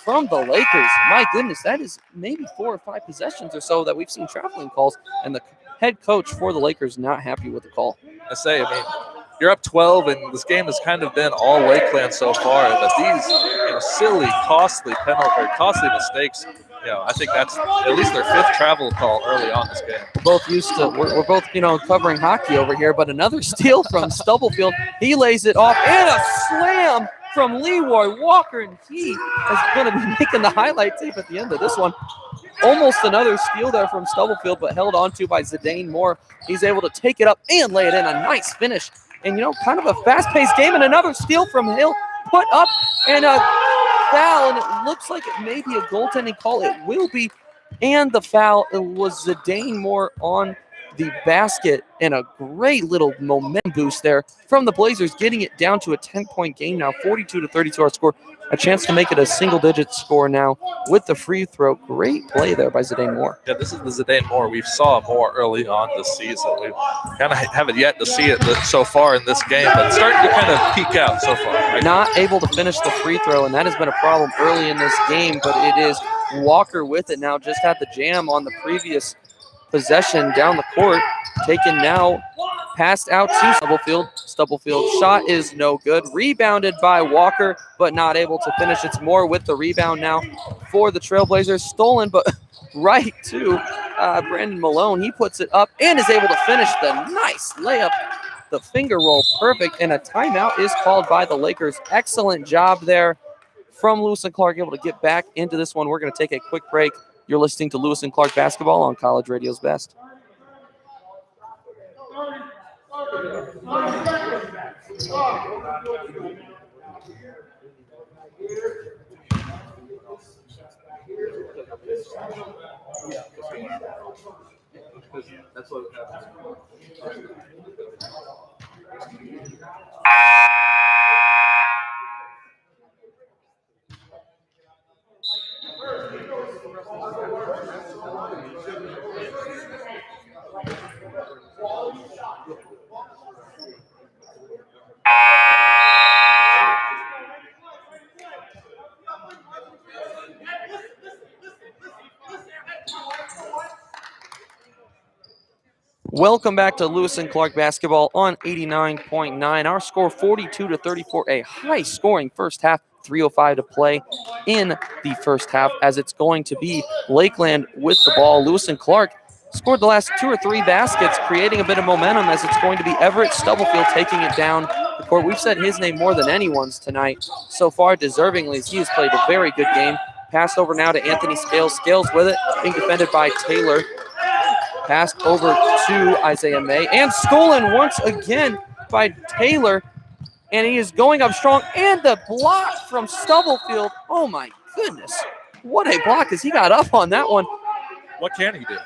from the Lakers. My goodness, that is maybe 4 or 5 possessions or so that we've seen traveling calls, and the head coach for the Lakers not happy with the call. I mean, you're up 12, and this game has kind of been all Lakeland so far. But these, silly, costly mistakes. I think that's at least their 5th travel call early on this game. We're both covering hockey over here, but another steal from Stubblefield. He lays it off, and a slam from Leroy Walker, and he is going to be making the highlight tape at the end of this one. Almost another steal there from Stubblefield, but held on to by Zidane Moore. He's able to take it up and lay it in. A nice finish. And, kind of a fast-paced game. And another steal from Hill. Put up and a foul. And it looks like it may be a goaltending call. It will be. And the foul, it was Zidane Moore on the basket. And a great little momentum boost there from the Blazers, getting it down to a 10-point game now. 42-32 our score. A chance to make it a single-digit score now with the free throw. Great play there by Zidane Moore. Yeah, this is the Zidane Moore we saw more early on this season. We kind of haven't yet to see it so far in this game, but it's starting to kind of peak out so far. Right? Not able to finish the free throw, and that has been a problem early in this game, but it is Walker with it now. Just had the jam on the previous possession down the court. Taken now, passed out to Stubblefield. Stubblefield shot is no good. Rebounded by Walker, but not able to finish. It's Moore with the rebound now for the Trailblazers. Stolen, but right to Brandon Malone. He puts it up and is able to finish the nice layup. The finger roll perfect, and a timeout is called by the Lakers. Excellent job there from Lewis and Clark, able to get back into this one. We're going to take a quick break. You're listening to Lewis and Clark Basketball on College Radio's Best. That's what happens. Welcome back to Lewis and Clark Basketball on 89.9. Our score 42-34, a high-scoring first half. 3:05 to play in the first half, as it's going to be Lakeland with the ball. Lewis and Clark scored the last 2 or 3 baskets, creating a bit of momentum, as it's going to be Everett Stubblefield taking it down the court. We've said his name more than anyone's tonight so far, deservingly, as he has played a very good game. Passed over now to Anthony Scales. Scales with it, being defended by Taylor. Passed over to Isaiah May, and stolen once again by Taylor. And he is going up strong, and the block from Stubblefield. Oh, my goodness. What a block, as he got up on that one. What can he do?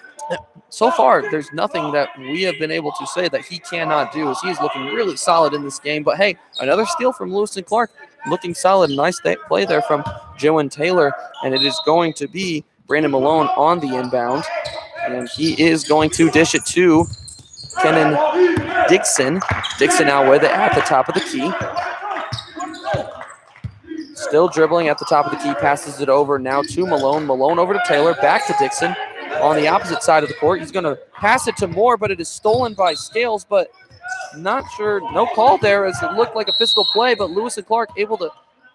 So far, there's nothing that we have been able to say that he cannot do, as he's looking really solid in this game. But, hey, another steal from Lewis and Clark, looking solid. Nice play there from Joe and Taylor, and it is going to be Brandon Malone on the inbound. And he is going to dish it to Kenan Dixon. Dixon now with it at the top of the key. Still dribbling at the top of the key. Passes it over now to Malone. Malone over to Taylor. Back to Dixon on the opposite side of the court. He's going to pass it to Moore, but it is stolen by Scales. But not sure. No call there, as it looked like a physical play. But Lewis and Clark able to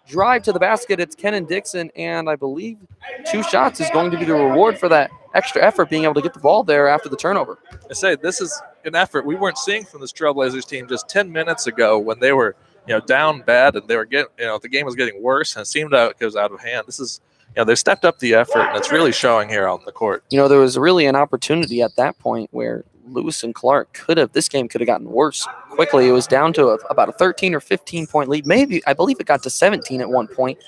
drive to the basket. It's Kenan Dixon. And I believe 2 shots is going to be the reward for that extra effort, being able to get the ball there after the turnover. I say this is an effort we weren't seeing from this Trailblazers team just 10 minutes ago, when they were, down bad, and they were getting, the game was getting worse, and it seemed like it was out of hand. This is, they stepped up the effort, and it's really showing here on the court. There was really an opportunity at that point where Lewis and Clark this game could have gotten worse quickly. It was down to about a 13 or 15 point lead. Maybe, I believe it got to 17 at one point.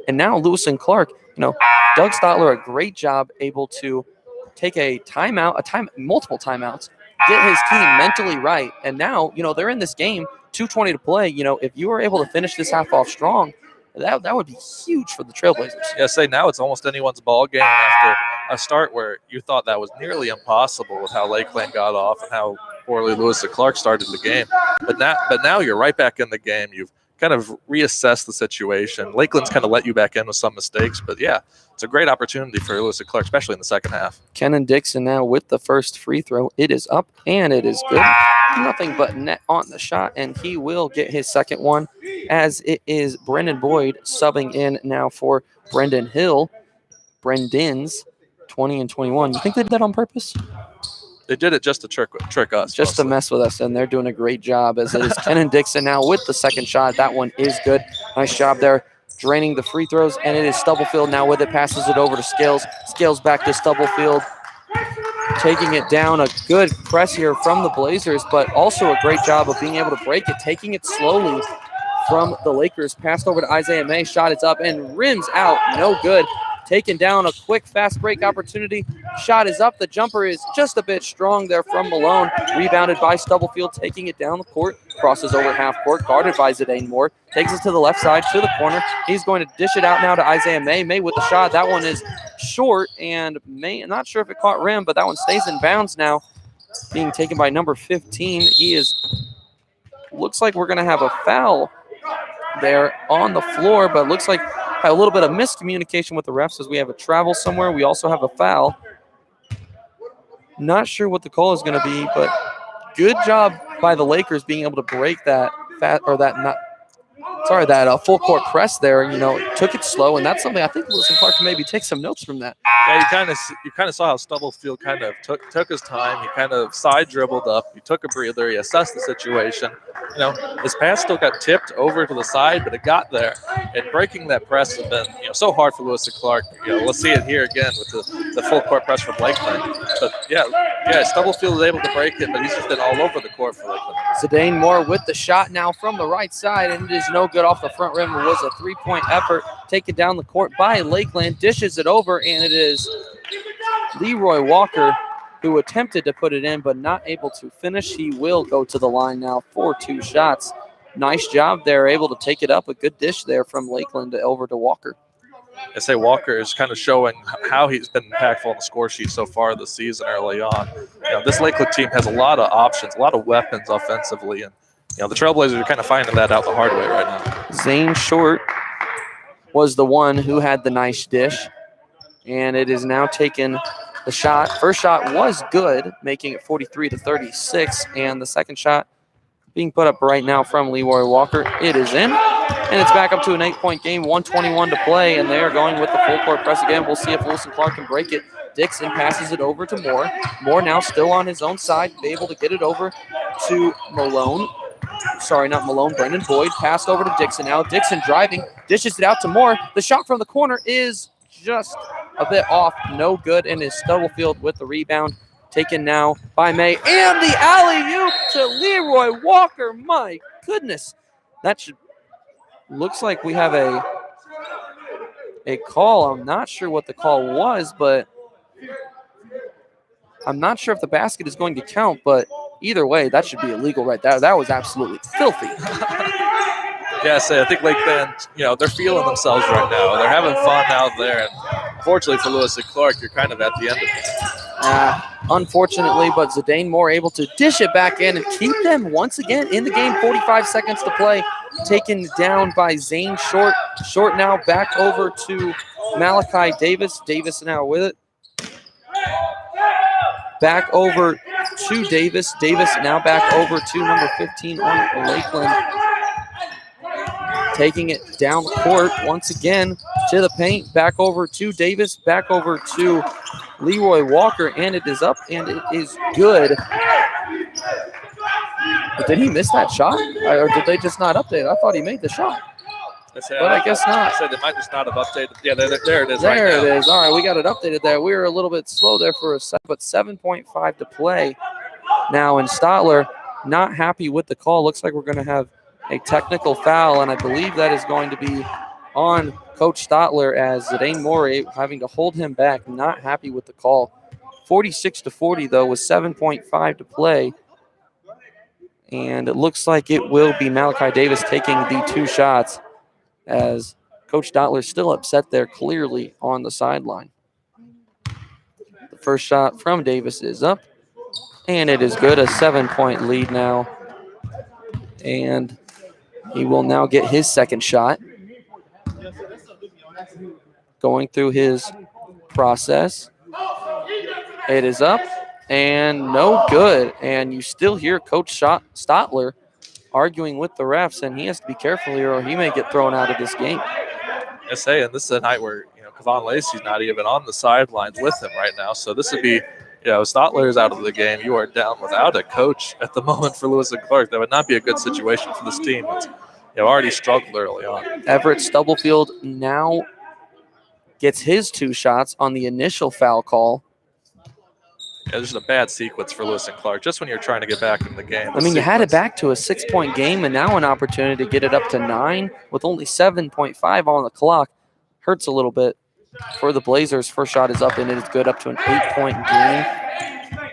And now Lewis and Clark, Doug Stotler, a great job able to take a timeout, multiple timeouts, get his team mentally right. And now, they're in this game, 2:20 to play. If you were able to finish this half off strong, that would be huge for the Trailblazers. Yeah, now it's almost anyone's ball game after a start where you thought that was nearly impossible with how Lakeland got off and how poorly Lewis and Clark started the game. But now you're right back in the game. You've kind of reassessed the situation. Lakeland's kind of let you back in with some mistakes, but yeah, it's a great opportunity for Lewis and Clark, especially in the second half. Kenan Dixon now with the first free throw. It is up and it is good. Nothing but net on the shot, and he will get his second one, as it is Brendan Boyd subbing in now for Brendan Hill. Brendan's 20 and 21. You think they did that on purpose? They did it just to trick us. Just mostly to mess with us, and they're doing a great job, as it is Kenan Dixon now with the second shot. That one is good. Nice job there, draining the free throws, and it is Stubblefield now with it, passes it over to Scales. Scales back to Stubblefield, taking it down. A good press here from the Blazers, but also a great job of being able to break it, taking it slowly from the Lakers. Passed over to Isaiah May, shot is up and rims out, no good. Taken down, a quick fast break opportunity. Shot is up. The jumper is just a bit strong there from Malone. Rebounded by Stubblefield, taking it down the court. Crosses over half court, guarded by Zidane Moore. Takes it to the left side, to the corner. He's going to dish it out now to Isaiah May. May with the shot. That one is short, and May, I'm not sure if it caught rim, but that one stays in bounds now. Being taken by number 15. Looks like we're going to have a foul there on the floor, but looks like a little bit of miscommunication with the refs, as we have a travel somewhere. We also have a foul. Not sure what the call is going to be, but good job by the Lakers being able to break that full court press there. Took it slow, and that's something I think Lewis and Clark can maybe take some notes from that. Yeah, you kind of saw how Stubblefield kind of took his time. He kind of side dribbled up. He took a breather. He assessed the situation. His pass still got tipped over to the side, but it got there. And breaking that press has been so hard for Lewis and Clark. We'll see it here again with the full court press from Lakeland. But yeah, Stubblefield was able to break it, but he's just been all over the court for Lakeland. Zidane Moore with the shot now from the right side, and it is no good off the front rim. It was a three-point effort taken down the court by Lakeland. Dishes it over, and it is Leroy Walker who attempted to put it in but not able to finish. He will go to the line now for 2 shots. Nice job there, able to take it up. A good dish there from Lakeland over to Walker. I say Walker is kind of showing how he's been impactful on the score sheet so far this season early on. This Lakeland team has a lot of options, a lot of weapons offensively, and the Trailblazers are kind of finding that out the hard way right now. Zane Short was the one who had the nice dish, and it is now taken the shot. First shot was good, making it 43-36, and the second shot being put up right now from Leroy Walker. It is in, and it's back up to an 8-point game, 1:21 to play, and they are going with the full court press again. We'll see if Lewis and Clark can break it. Dixon passes it over to Moore. Moore now still on his own side, able to get it over to Malone. Sorry, not Malone, Brendan Boyd. Passed over to Dixon now. Dixon driving, dishes it out to Moore. The shot from the corner is just a bit off, no good, and is Stubblefield with the rebound. Taken now by May, and the alley-oop to Leroy Walker. My goodness. That looks like we have a call. I'm not sure what the call was, but I'm not sure if the basket is going to count, but either way, that should be illegal right there. That was absolutely filthy. Yeah, I think Lakeland, they're feeling themselves right now. They're having fun out there, and fortunately for Lewis and Clark, you're kind of at the end of it. Unfortunately, but Zidane Moore able to dish it back in and keep them once again in the game. 45 seconds to play. Taken down by Zane Short. Short now back over to Malachi Davis. Davis now with it. Back over to Davis. Davis now back over to number 15 on Lakeland. Taking it down the court once again to the paint. Back over to Davis. Back over to Leroy Walker, and it is up, and it is good. But did he miss that shot? Or did they just not update it? I thought he made the shot. But I guess not. I said they might just not have updated. Yeah, there it is. There it is. All right, we got it updated there. We were a little bit slow there for a sec, but 7.5 to play now. And Stotler not happy with the call. Looks like we're going to have a technical foul, and I believe that is going to be on Coach Stotler as Zidane Morey having to hold him back, not happy with the call. 46-40, though, with 7.5 to play. And it looks like it will be Malachi Davis taking the 2 shots as Coach Stotler still upset there clearly on the sideline. The first shot from Davis is up, and it is good. A 7-point lead now. And he will now get his second shot. Going through his process. It is up and no good. And you still hear Coach Stotler arguing with the refs, and he has to be careful here or he may get thrown out of this game. I say, and this is a night where, Kevon Lacey's not even on the sidelines with him right now. So this would be, Stotler is out of the game. You are down without a coach at the moment for Lewis and Clark. That would not be a good situation for this team. It's, already struggled early on. Everett Stubblefield now gets his 2 shots on the initial foul call. Yeah, this is a bad sequence for Lewis and Clark, just when you're trying to get back in the game. I mean, you had it back to a 6-point game, and now an opportunity to get it up to 9 with only 7.5 on the clock. Hurts a little bit for the Blazers. First shot is up, and it is good, up to an 8-point game.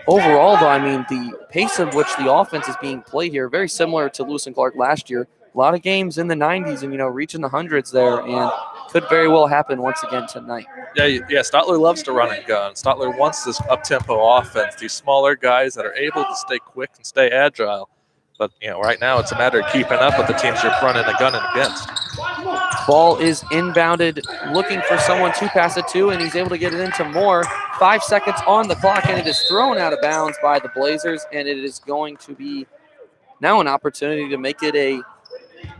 Overall, though, I mean, the pace of which the offense is being played here, very similar to Lewis and Clark last year. A lot of games in the 90s and, reaching the hundreds there, and could very well happen once again tonight. Yeah, Stotler loves to run and gun. Stotler wants this up-tempo offense, these smaller guys that are able to stay quick and stay agile. But, right now it's a matter of keeping up with the teams you're running and gunning against. Ball is inbounded, looking for someone to pass it to, and he's able to get it into Moore. 5 seconds on the clock, and it is thrown out of bounds by the Blazers, and it is going to be now an opportunity to make it a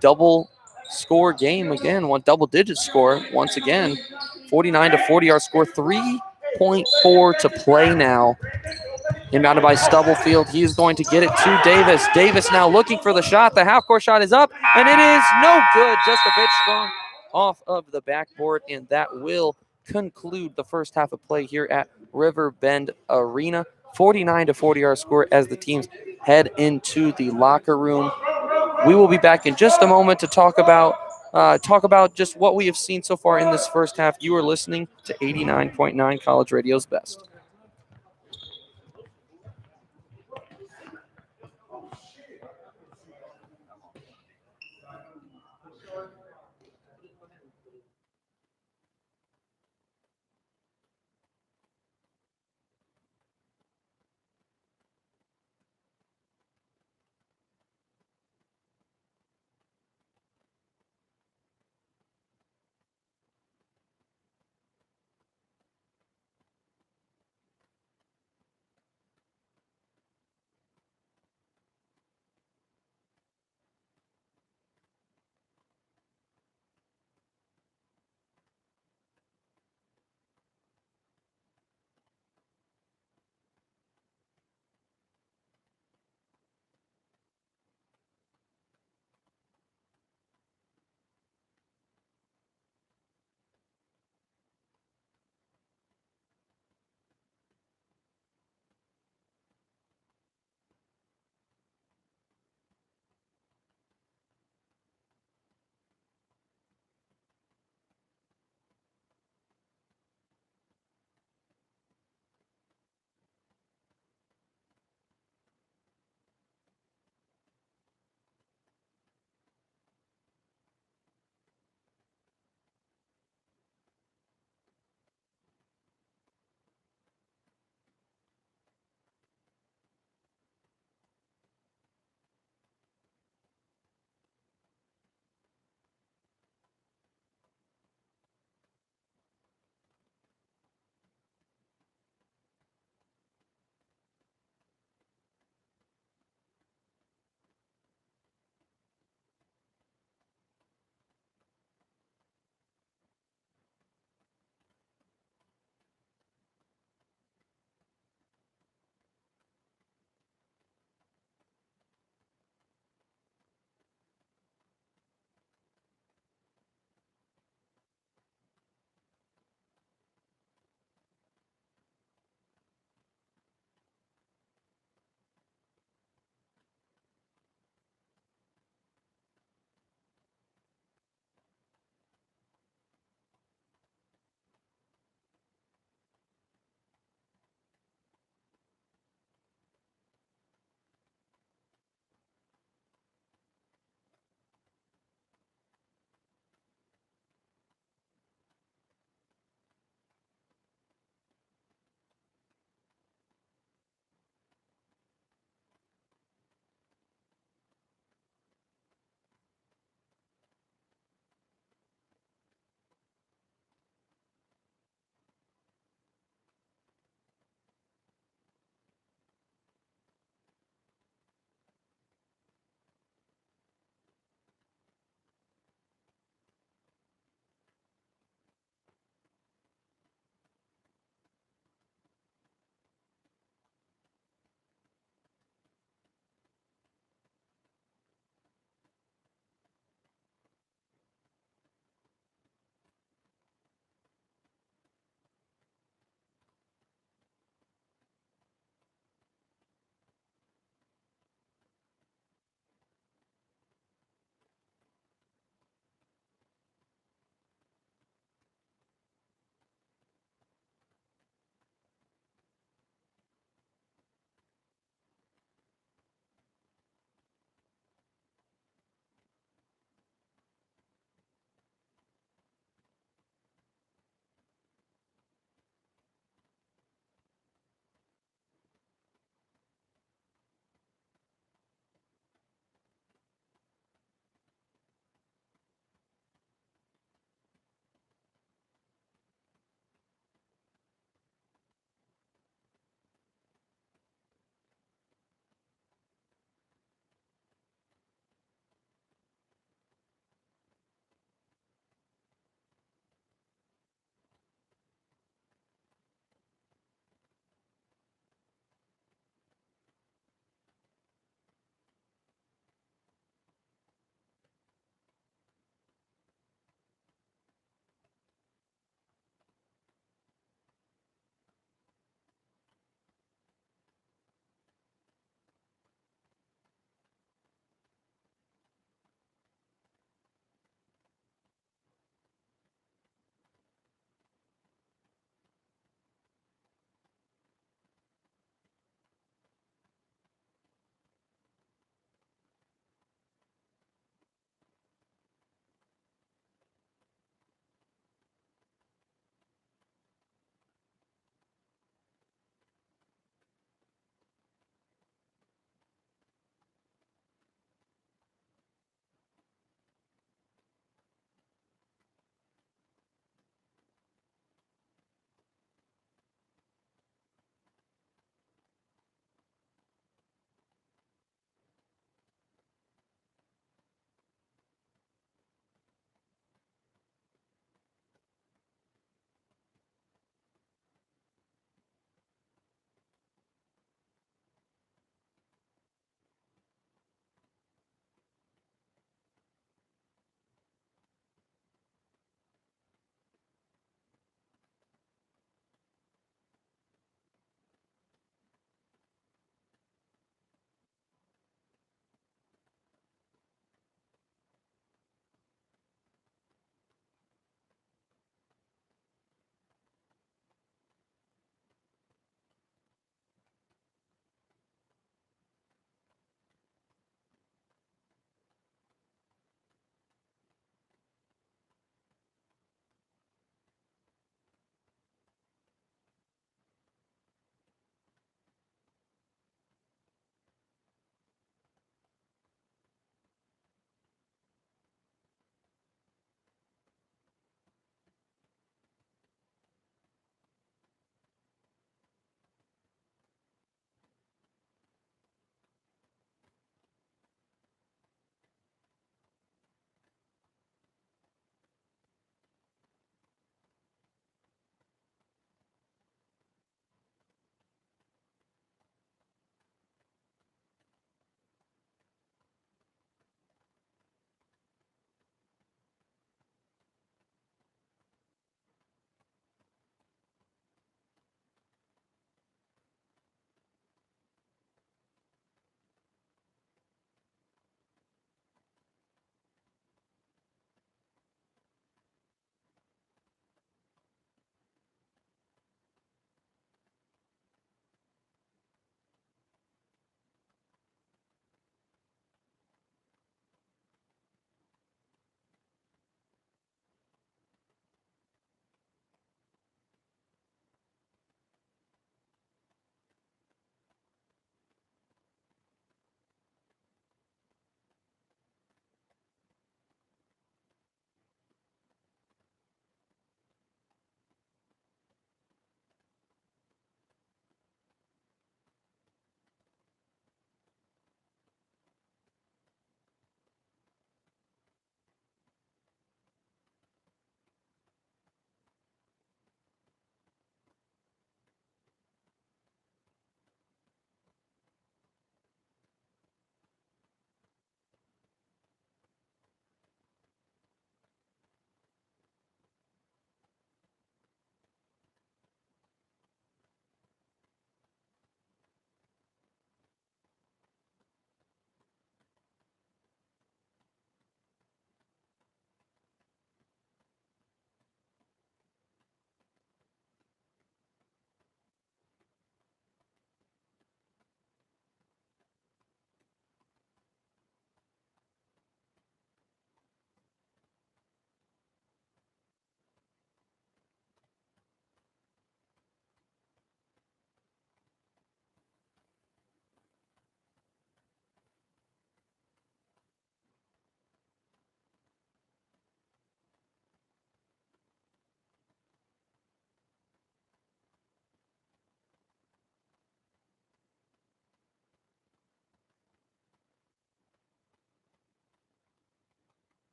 double score game again, one double-digit score once again. 49-40 our score, 3.4 to play now. Inbounded by Stubblefield. He is going to get it to Davis. Davis now looking for the shot. The half-court shot is up, and it is no good. Just a bit strong off of the backboard, and that will conclude the first half of play here at Riverbend Arena. 49-40 our score as the teams head into the locker room. We will be back in just a moment to talk about just what we have seen so far in this first half. You are listening to 89.9 College Radio's Best.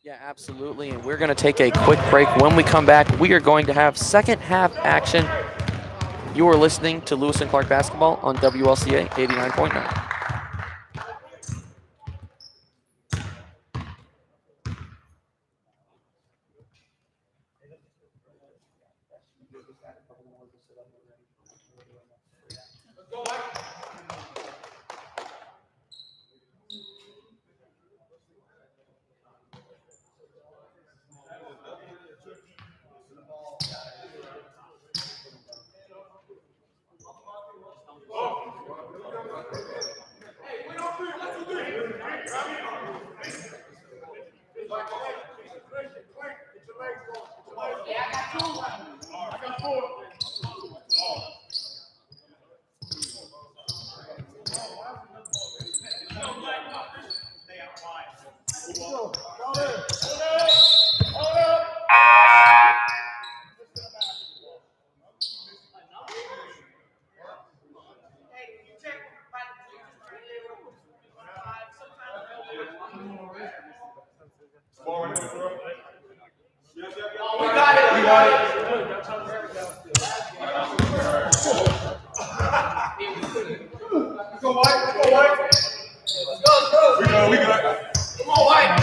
Yeah, absolutely. And we're going to take a quick break. When we come back, we are going to have second half action. You are listening to Lewis and Clark Basketball on WLCA 89.9.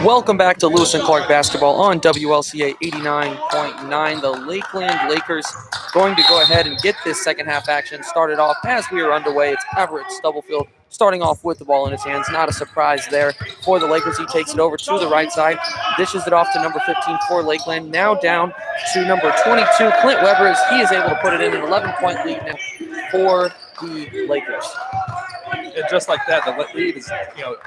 Welcome back to Lewis and Clark Basketball on WLCA 89.9. The Lakeland Lakers going to go ahead and get this second half action started off as we are underway. It's Everett Stubblefield starting off with the ball in his hands. Not a surprise there for the Lakers. He takes it over to the right side, dishes it off to number 15 for Lakeland. Now down to number 22, Clint Weber, as he is able to put it in an 11-point lead now for the Lakers. And just like that, the lead is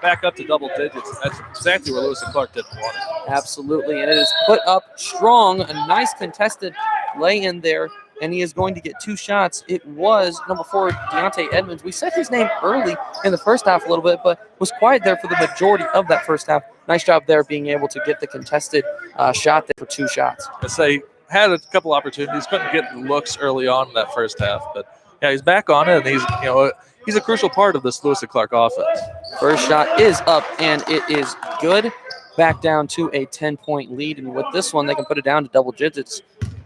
back up to double digits. That's exactly where Lewis and Clark didn't want it. Absolutely, and it is put up strong. A nice contested lay-in there, and he is going to get two shots. It was number 4, Deontay Edmonds. We said his name early in the first half a little bit, but was quiet there for the majority of that first half. Nice job there being able to get the contested shot there for two shots. I say had a couple opportunities, couldn't get looks early on in that first half, but yeah, he's back on it, and he's a crucial part of this Lewis and Clark offense. First shot is up, and it is good. Back down to a 10-point lead, and with this one, they can put it down to double digits.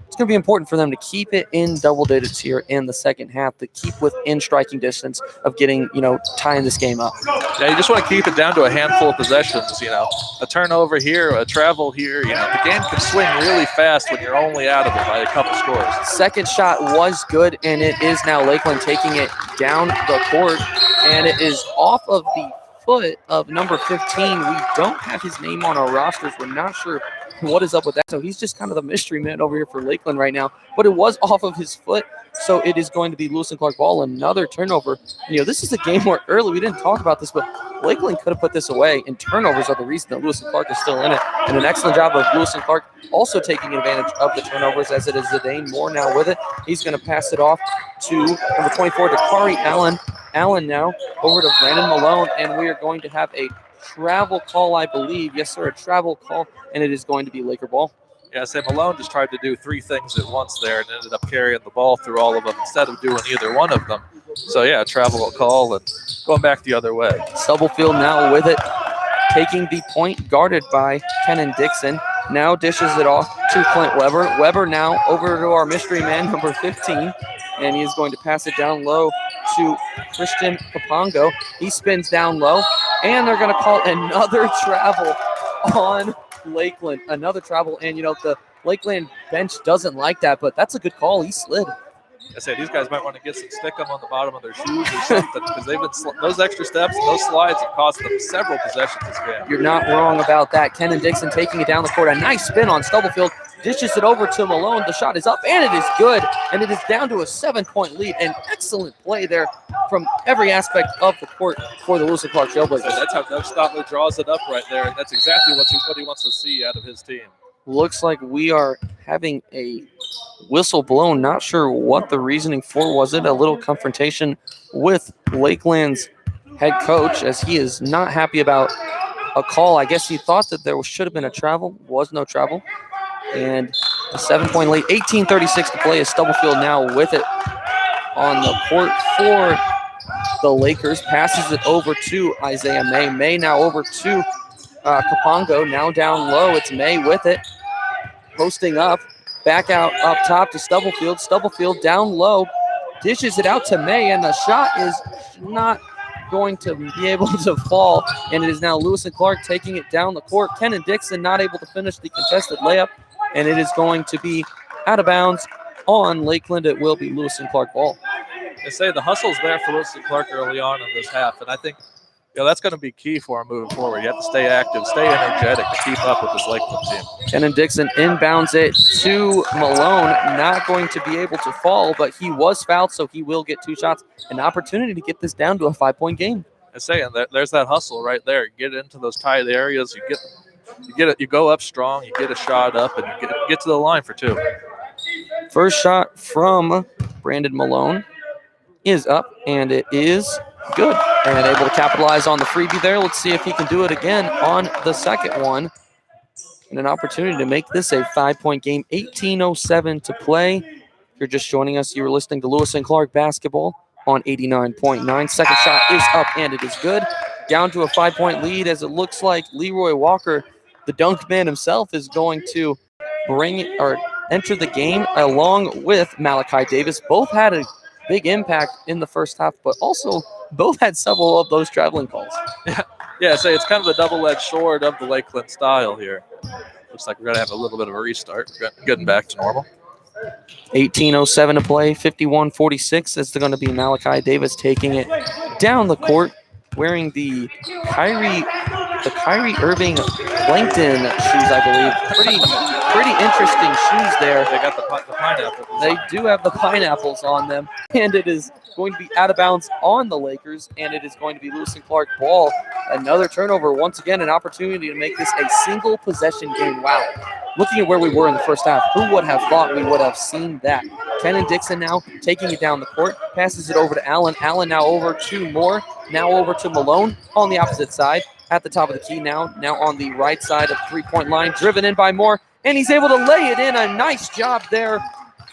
It's going to be important for them to keep it in double digits here in the second half, to keep within striking distance of getting, tying this game up. Yeah, you just want to keep it down to a handful of possessions, a turnover here, a travel here. The game can swing really fast when you're only out of it by a couple scores. Second shot was good, and it is now Lakeland taking it down the court, and it is off of the foot of number 15. We don't have his name on our rosters. We're not sure what is up with that. So he's just kind of the mystery man over here for Lakeland right now. But it was off of his foot, so it is going to be Lewis and Clark ball. Another turnover. This is a game where early we didn't talk about this, but Lakeland could have put this away, and turnovers are the reason that Lewis and Clark is still in it. And an excellent job of Lewis and Clark also taking advantage of the turnovers, as it is Zidane Moore now with it. He's going to pass it off to number 24, Dakari Allen. Allen now over to Brandon Malone, and we are going to have a travel call, I believe. Yes, sir, a travel call, and it is going to be Laker ball. Yeah, Malone just tried to do three things at once there and ended up carrying the ball through all of them instead of doing either one of them. So, yeah, travel call and going back the other way. Stubblefield now with it, taking the point, guarded by Kenan Dixon. Now dishes it off to Clint Weber. Weber now over to our mystery man, number 15, and he is going to pass it down low to Christian Papango. He spins down low, and they're going to call another travel on Lakeland. Another travel, and the Lakeland bench doesn't like that, but that's a good call. He slid. I say these guys might want to get some stickum on the bottom of their shoes or something, because they've been those extra steps, those slides have cost them several possessions this game. You're not wrong about that. Kenan Dixon taking it down the court. A nice spin on Stubblefield. Dishes it over to Malone. The shot is up, and it is good. And it is down to a 7-point lead. An excellent play there from every aspect of the court for the Lewis and Clark Trailblazers. So that's how Doug Stotler draws it up right there, and that's exactly what he wants to see out of his team. Looks like we are having a whistle blown. Not sure what the reasoning for. Was it a little confrontation with Lakeland's head coach, as he is not happy about a call? I guess he thought that there should have been a travel. Was no travel. And a 7-point lead. 18:36 to play, as Stubblefield now with it on the court for the Lakers. Passes it over to Isaiah May. May now over to Kapongo now down low. It's May with it. Posting up. Back out up top to Stubblefield. Stubblefield down low. Dishes it out to May, and the shot is not going to be able to fall. And it is now Lewis and Clark taking it down the court. Kenan Dixon not able to finish the contested layup, and it is going to be out of bounds on Lakeland. It will be Lewis and Clark ball. They say the hustle's there for Lewis and Clark early on in this half, and I think that's going to be key for him moving forward. You have to stay active, stay energetic to keep up with this Lakeland team. Kenan Dixon inbounds it to Malone. Not going to be able to fall, but he was fouled, so he will get 2 shots. An opportunity to get this down to a 5-point game. I say, and there's that hustle right there. You get into those tight areas, you go up strong, you get a shot up, and you get to the line for 2. First shot from Brandon Malone is up, and it is good. And able to capitalize on the freebie there. Let's see if he can do it again on the second one. And an opportunity to make this a 5-point game. 18:07 to play. If you're just joining us, you were listening to Lewis and Clark basketball on 89.9. Second shot is up, and it is good. Down to a 5-point lead, as it looks like Leroy Walker, the dunk man himself, is going to enter the game along with Malachi Davis. Both had a big impact in the first half, but also both had several of those traveling calls. Yeah, so it's kind of the double-edged sword of the Lakeland style here. Looks like we're going to have a little bit of a restart. We're getting back to normal. 18:07 to play, 51-46. It's going to be Malachi Davis taking it down the court, wearing the Kyrie Irving Plankton shoes, I believe. Pretty interesting shoes there. They got the pineapples. They do have the pineapples on them, and it is going to be out of bounds on the Lakers, and it is going to be Lewis and Clark ball. Another turnover. Once again, an opportunity to make this a single possession game. Wow. Looking at where we were in the first half, who would have thought we would have seen that? Kenan Dixon now taking it down the court, passes it over to Allen. Allen now over to Moore, now over to Malone on the opposite side. At the top of the key now on the right side of the three-point line, driven in by Moore, and he's able to lay it in. A nice job there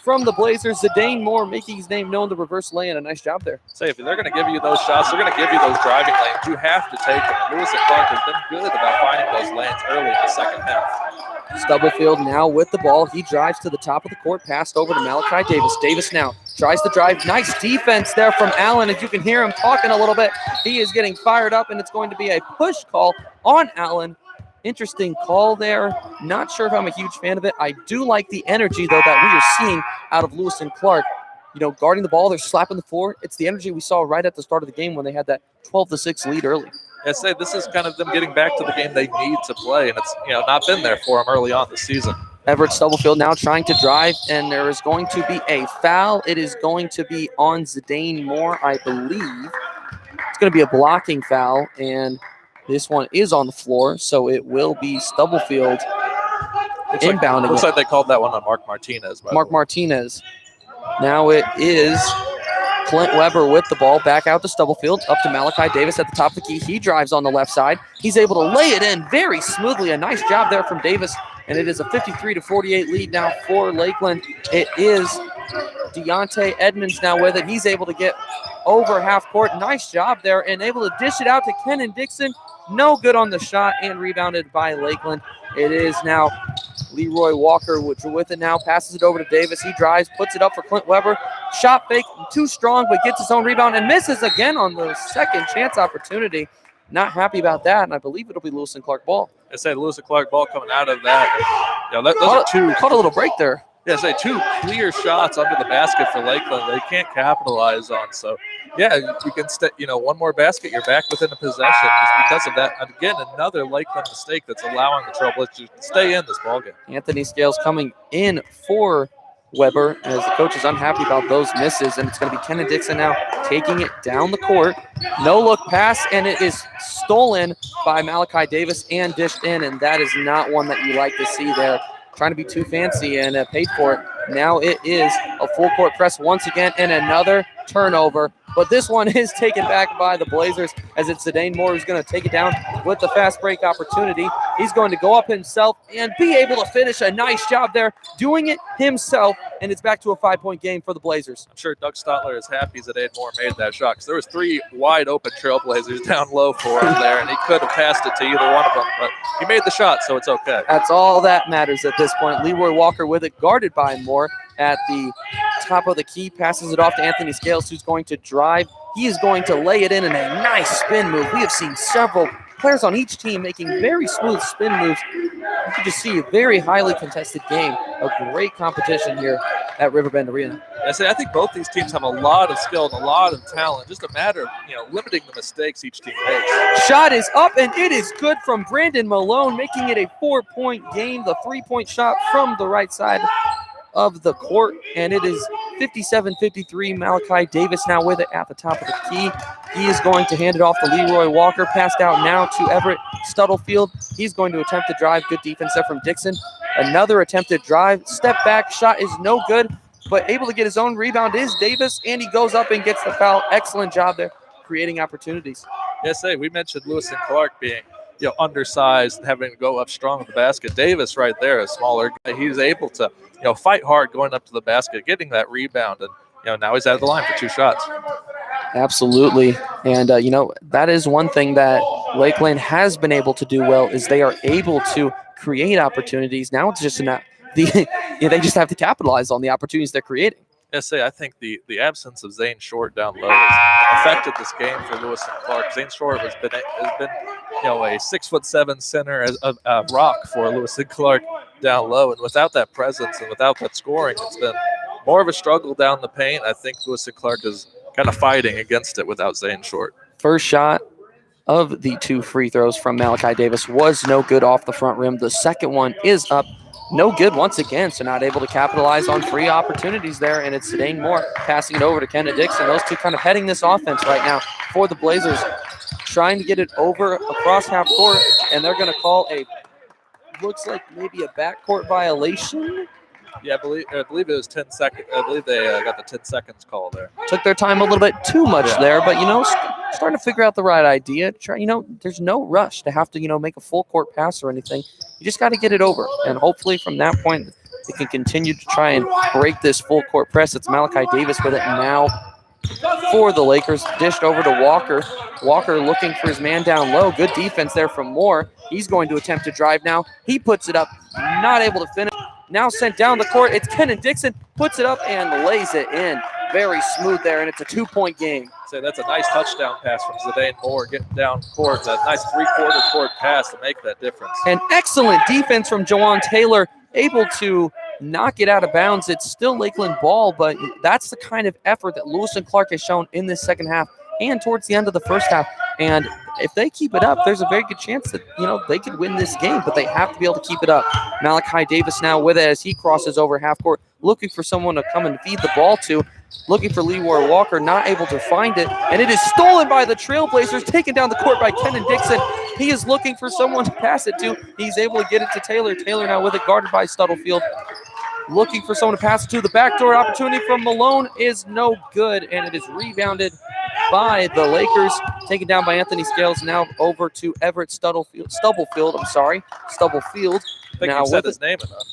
from the Blazers. Zidane Moore making his name known, the reverse lay-in. A nice job there. Say, if they're going to give you those shots, they're going to give you those driving lanes. You have to take them. Lewis and Clark has been good about finding those lanes early in the second half. Stubblefield now with the ball. He drives to the top of the court, passed over to Malachi Davis. Davis now tries to drive. Nice defense there from Allen. As you can hear him talking a little bit, he is getting fired up, and it's going to be a push call on Allen. Interesting call there. Not sure if I'm a huge fan of it. I do like the energy, though, that we are seeing out of Lewis and Clark. Guarding the ball, they're slapping the floor. It's the energy we saw right at the start of the game when they had that 12-6 lead early. I say this is kind of them getting back to the game they need to play, and it's not been there for them early on this season. Everett Stubblefield now trying to drive, and there is going to be a foul. It is going to be on Zidane Moore, I believe. It's going to be a blocking foul, and this one is on the floor, so it will be Stubblefield inbounding. Looks like they called that one on Mark Martinez. Mark Martinez. Now it is Clint Weber with the ball, back out to Stubblefield, up to Malachi Davis at the top of the key. He drives on the left side. He's able to lay it in very smoothly. A nice job there from Davis, and it is a 53-48 lead now for Lakeland. It is Deontay Edmonds now with it. He's able to get over half court. Nice job there, and able to dish it out to Kenan Dixon. No good on the shot, and rebounded by Lakeland. It is now Leroy Walker with it now, passes it over to Davis. He drives, puts it up for Clint Weber. Shot fake, too strong, but gets his own rebound and misses again on the second chance opportunity. Not happy about that, and I believe it'll be Lewis and Clark ball. I say Lewis and Clark ball coming out of that. Those are two. Caught a little break there. Yeah, say two clear shots under the basket for Lakeland they can't capitalize on. So, yeah, you can one more basket, you're back within a possession just because of that. And again, another Lakeland mistake that's allowing the Trailblazers to stay in this ballgame. Anthony Scales coming in for Weber as the coach is unhappy about those misses, and it's going to be Kenan Dixon now taking it down the court. No look pass, and it is stolen by Malachi Davis and dished in, and that is not one that you like to see there. Trying to be too fancy and paid for it. Now it is a full court press once again, and another turnover but this one is taken back by the Blazers as it's Zidane Moore who's going to take it down with the fast break opportunity. He's going to go up himself and be able to finish. A nice job there doing it himself, and it's back to a 5-point game for the Blazers. I'm sure Doug Stotler is happy Zidane Moore made that shot because there was 3 wide open Trailblazers down low for him there, and he could have passed it to either one of them, but he made the shot, so it's okay. That's all that matters at this point. Leroy Walker with it, guarded by Moore at the top of the key, passes it off to Anthony Scales, who's going to drive. He is going to lay it in a nice spin move. We have seen several players on each team making very smooth spin moves. You can just see a very highly contested game. A great competition here at Riverbend Arena. I think both these teams have a lot of skill and a lot of talent. Just a matter of limiting the mistakes each team makes. Shot is up, and it is good from Brandon Malone, making it a 4-point game. The 3-point shot from the right side of the court, and it is 57-53. Malachi Davis now with it at the top of the key. He is going to hand it off to Leroy Walker. Passed out now to Everett Stubblefield. He's going to attempt to drive. Good defense there from Dixon. Another attempted drive. Step back shot is no good, but able to get his own rebound is Davis, and he goes up and gets the foul. Excellent job there, creating opportunities. Yes, we mentioned Lewis and Clark being undersized, having to go up strong with the basket. Davis right there, a smaller guy, he's able to fight hard going up to the basket, getting that rebound, and now he's out of the line for 2 shots. Absolutely, and that is one thing that Lakeland has been able to do well is they are able to create opportunities. Now it's just they just have to capitalize on the opportunities they're creating. Yes, I think the absence of Zane Short down low has affected this game for Lewis and Clark. Zane Short has been a 6'7" center, as a rock for Lewis and Clark down low, and without that presence and without that scoring, it's been more of a struggle down the paint. I think Lewis and Clark is kind of fighting against it without Zane Short. First shot of the 2 free throws from Malachi Davis was no good off the front rim. The second one is up. No good once again, so not able to capitalize on free opportunities there, and it's Zidane Moore passing it over to Kenneth Dixon. Those two kind of heading this offense right now for the Blazers, trying to get it over across half court, and they're going to call looks like maybe a backcourt violation. Yeah, I believe it was 10 seconds. I believe they got the 10 seconds call there. Took their time a little bit too much there, but, starting to figure out the right idea. There's no rush to have to, make a full court pass or anything. You just got to get it over, and hopefully from that point they can continue to try and break this full court press. It's Malachi Davis with it now for the Lakers. Dished over to Walker. Walker looking for his man down low. Good defense there from Moore. He's going to attempt to drive now. He puts it up, not able to finish. Now sent down the court. It's Kenneth Dixon, puts it up and lays it in. Very smooth there, and it's a 2-point game. That's a nice touchdown pass from Zidane Moore, getting down court. A nice 3/4 court pass to make that difference. An excellent defense from Jawan Taylor, able to knock it out of bounds. It's still Lakeland ball, but that's the kind of effort that Lewis and Clark has shown in this second half and towards the end of the first half. And if they keep it up, there's a very good chance that, they could win this game, but they have to be able to keep it up. Malachi Davis now with it as he crosses over half court, looking for someone to come and feed the ball to, looking for Leroy Walker, not able to find it, and it is stolen by the Trailblazers, taken down the court by Kenneth Dixon. He is looking for someone to pass it to. He's able to get it to Taylor. Taylor now with it, guarded by Stubblefield. Looking for someone to pass it to. The backdoor opportunity from Malone is no good, and it is rebounded by the Lakers, taken down by Anthony Scales. Now over to Everett Stubblefield. Stubblefield. I think you said his name enough.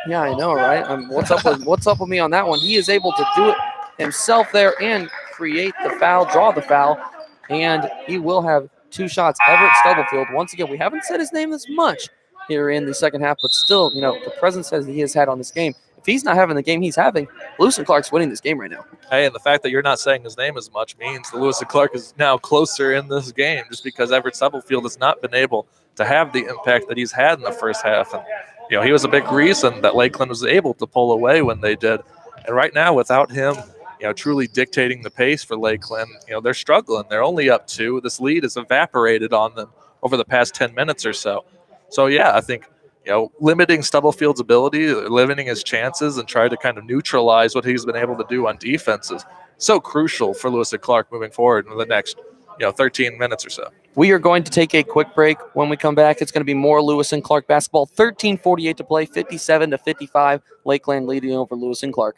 Yeah, I know, right? What's up with me on that one? He is able to do it himself there and create the foul, draw the foul, and he will have 2 shots. Everett Stubblefield. Once again, we haven't said his name as much here in the second half, but still, the presence that he has had on this game. If he's not having the game he's having, Lewis and Clark's winning this game right now. Hey, and the fact that you're not saying his name as much means that Lewis and Clark is now closer in this game, just because Everett Stubblefield has not been able to have the impact that he's had in the first half. And he was a big reason that Lakeland was able to pull away when they did. And right now, without him, truly dictating the pace for Lakeland, they're struggling. They're only up 2. This lead has evaporated on them over the past 10 minutes or so. So, yeah, I think, limiting Stubblefield's ability, limiting his chances, and try to kind of neutralize what he's been able to do on defense is so crucial for Lewis and Clark moving forward in the next, 13 minutes or so. We are going to take a quick break. When we come back, it's going to be more Lewis and Clark basketball. 13:48 to play, 57-55. Lakeland leading over Lewis and Clark.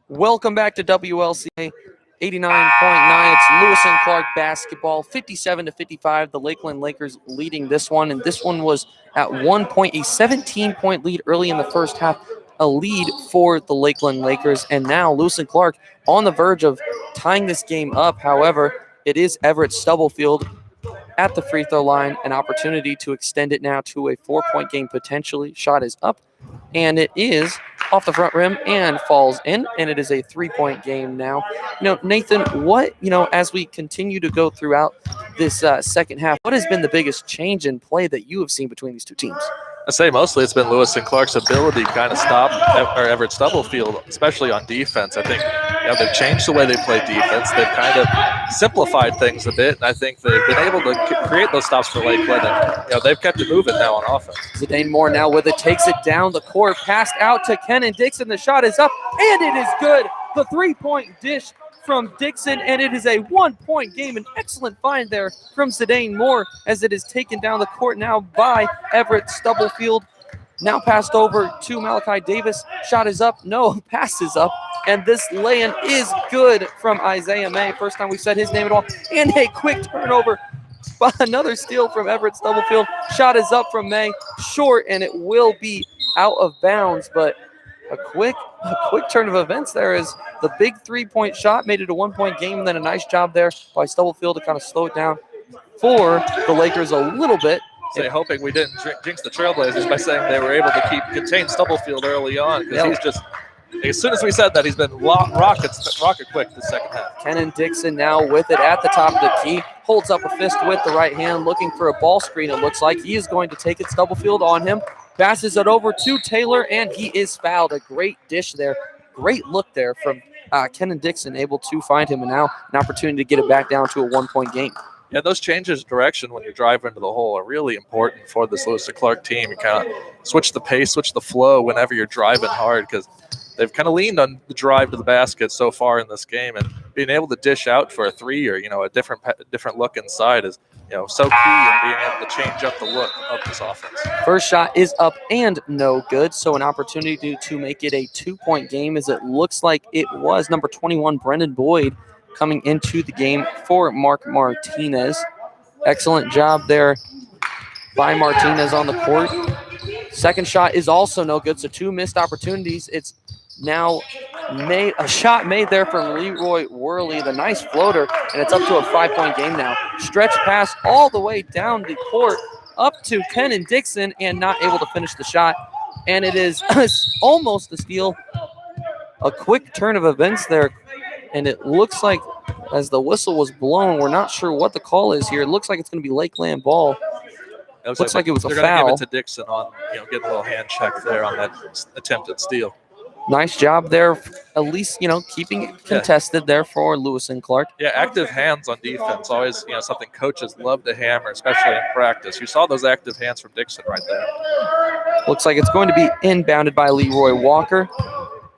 Welcome back to WLCA 89.9. It's Lewis and Clark basketball, 57-55. The Lakeland Lakers leading this one, and this one was at 1 point, a 17-point lead early in the first half, a lead for the Lakeland Lakers. And now Lewis and Clark on the verge of tying this game up. However, it is Everett Stubblefield at the free throw line, an opportunity to extend it now to a 4-point game potentially. Shot is up, and it is off the front rim and falls in, and it is a 3-point game now. Nathan, what, as we continue to go throughout this second half, what has been the biggest change in play that you have seen between these two teams? I say mostly it's been Lewis and Clark's ability to kind of stop Everett Stubblefield, especially on defense. I think they've changed the way they play defense. They've kind of simplified things a bit, and I think they've been able to create those stops for Lakeland. And they've kept it moving now on offense. Zidane Moore now with it, takes it down the court, passed out to Kenan Dixon. The shot is up, and it is good. The 3-point dish from Dixon, and it is a 1-point game. An excellent find there from Zidane Moore as it is taken down the court now by Everett Stubblefield. Now passed over to Malachi Davis. Shot is up. No, pass is up. And this lay-in is good from Isaiah May. First time we've said his name at all. And a quick turnover. Another steal from Everett Stubblefield. Shot is up from May. Short, and it will be out of bounds, but a quick turn of events there is the big 3-point shot made it a 1-point game, and then a nice job there by Stubblefield to kind of slow it down for the Lakers a little bit. Hoping we didn't jinx the Trailblazers by saying they were able to contain Stubblefield early on, because he's just, as soon as we said that, he's been rocket quick the second half. Kenan Dixon now with it at the top of the key, holds up a fist with the right hand, looking for a ball screen. It looks like he is going to take it. Stubblefield on him. Passes it over to Taylor, and he is fouled. A great dish there. Great look there from Kenan Dixon, able to find him, and now an opportunity to get it back down to a 1-point game. Yeah, those changes of direction when you're driving into the hole are really important for this Lewis and Clark team. You kind of switch the pace, switch the flow whenever you're driving hard, because they've kind of leaned on the drive to the basket so far in this game, and being able to dish out for a 3 or a different look inside is so key in being able to change up the look of this offense. First shot is up and no good, so an opportunity to make it a 2-point game, as it looks like it was number 21 Brendan Boyd coming into the game for Mark Martinez. Excellent job there by Martinez on the court. Second shot is also no good, so 2 missed opportunities. It's now a shot made there from Leroy Worley, the nice floater, and it's up to a 5-point game now. Stretch pass all the way down the court up to Kenan Dixon, and not able to finish the shot. And it is almost a steal. A quick turn of events there, and it looks like as the whistle was blown, we're not sure what the call is here. It looks like it's going to be Lakeland ball. It looks like it was a foul. They're going to give it to Dixon on, getting a little hand check there on that attempted steal. Nice job there, at least, keeping it contested there for Lewis and Clark. Yeah, active hands on defense, always, something coaches love to hammer, especially in practice. You saw those active hands from Dixon right there. Looks like it's going to be inbounded by Leroy Walker.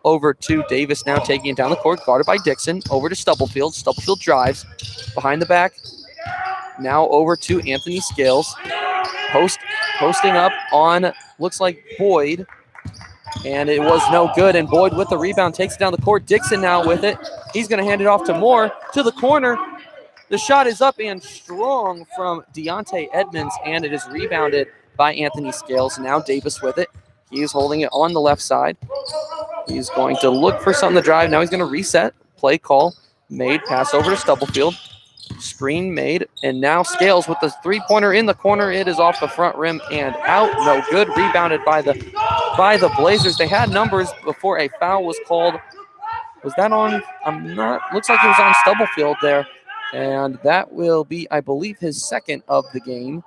Over to Davis, now taking it down the court, guarded by Dixon. Over to Stubblefield. Stubblefield drives behind the back. Now over to Anthony Scales. Posting up on, looks like Boyd. And it was no good, and Boyd with the rebound takes it down the court. Dixon now with it. He's going to hand it off to Moore to the corner. The shot is up and strong from Deontay Edmonds, and it is rebounded by Anthony Scales. Now Davis with it. He is holding it on the left side. He's going to look for something to drive. Now he's going to reset. Play call made. Pass over to Stubblefield. Screen made, and now Scales with the 3-pointer in the corner. It is off the front rim and out. No good. Rebounded by the Blazers. They had numbers before a foul was called. Was that on? Looks like it was on Stubblefield there. And that will be, I believe, his second of the game.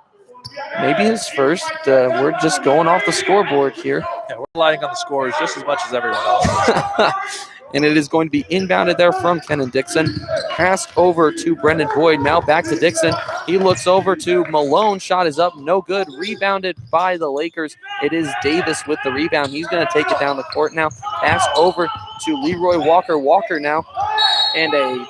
Maybe his first. We're just going off the scoreboard here. Yeah, we're relying on the scores just as much as everyone else. And it is going to be inbounded there from Kenan Dixon. Passed over to Brendan Boyd. Now back to Dixon. He looks over to Malone. Shot is up. No good. Rebounded by the Lakers. It is Davis with the rebound. He's going to take it down the court now. Pass over to Leroy Walker. Walker now. And a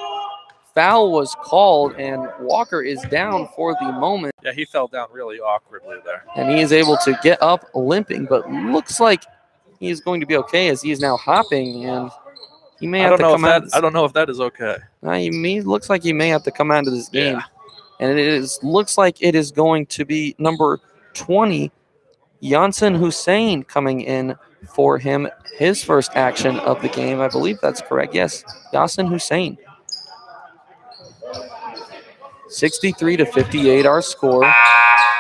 foul was called, and Walker is down for the moment. Yeah, he fell down really awkwardly there. And he is able to get up limping, but looks like he is going to be okay as he is now hopping, and he may have to come out. I don't know if that is okay. Looks like he may have to come out of this game. Yeah. And looks like it is going to be number 20, Janssen Hussein, coming in for him, his first action of the game. I believe that's correct. Yes, Janssen Hussein. 63-58 our score.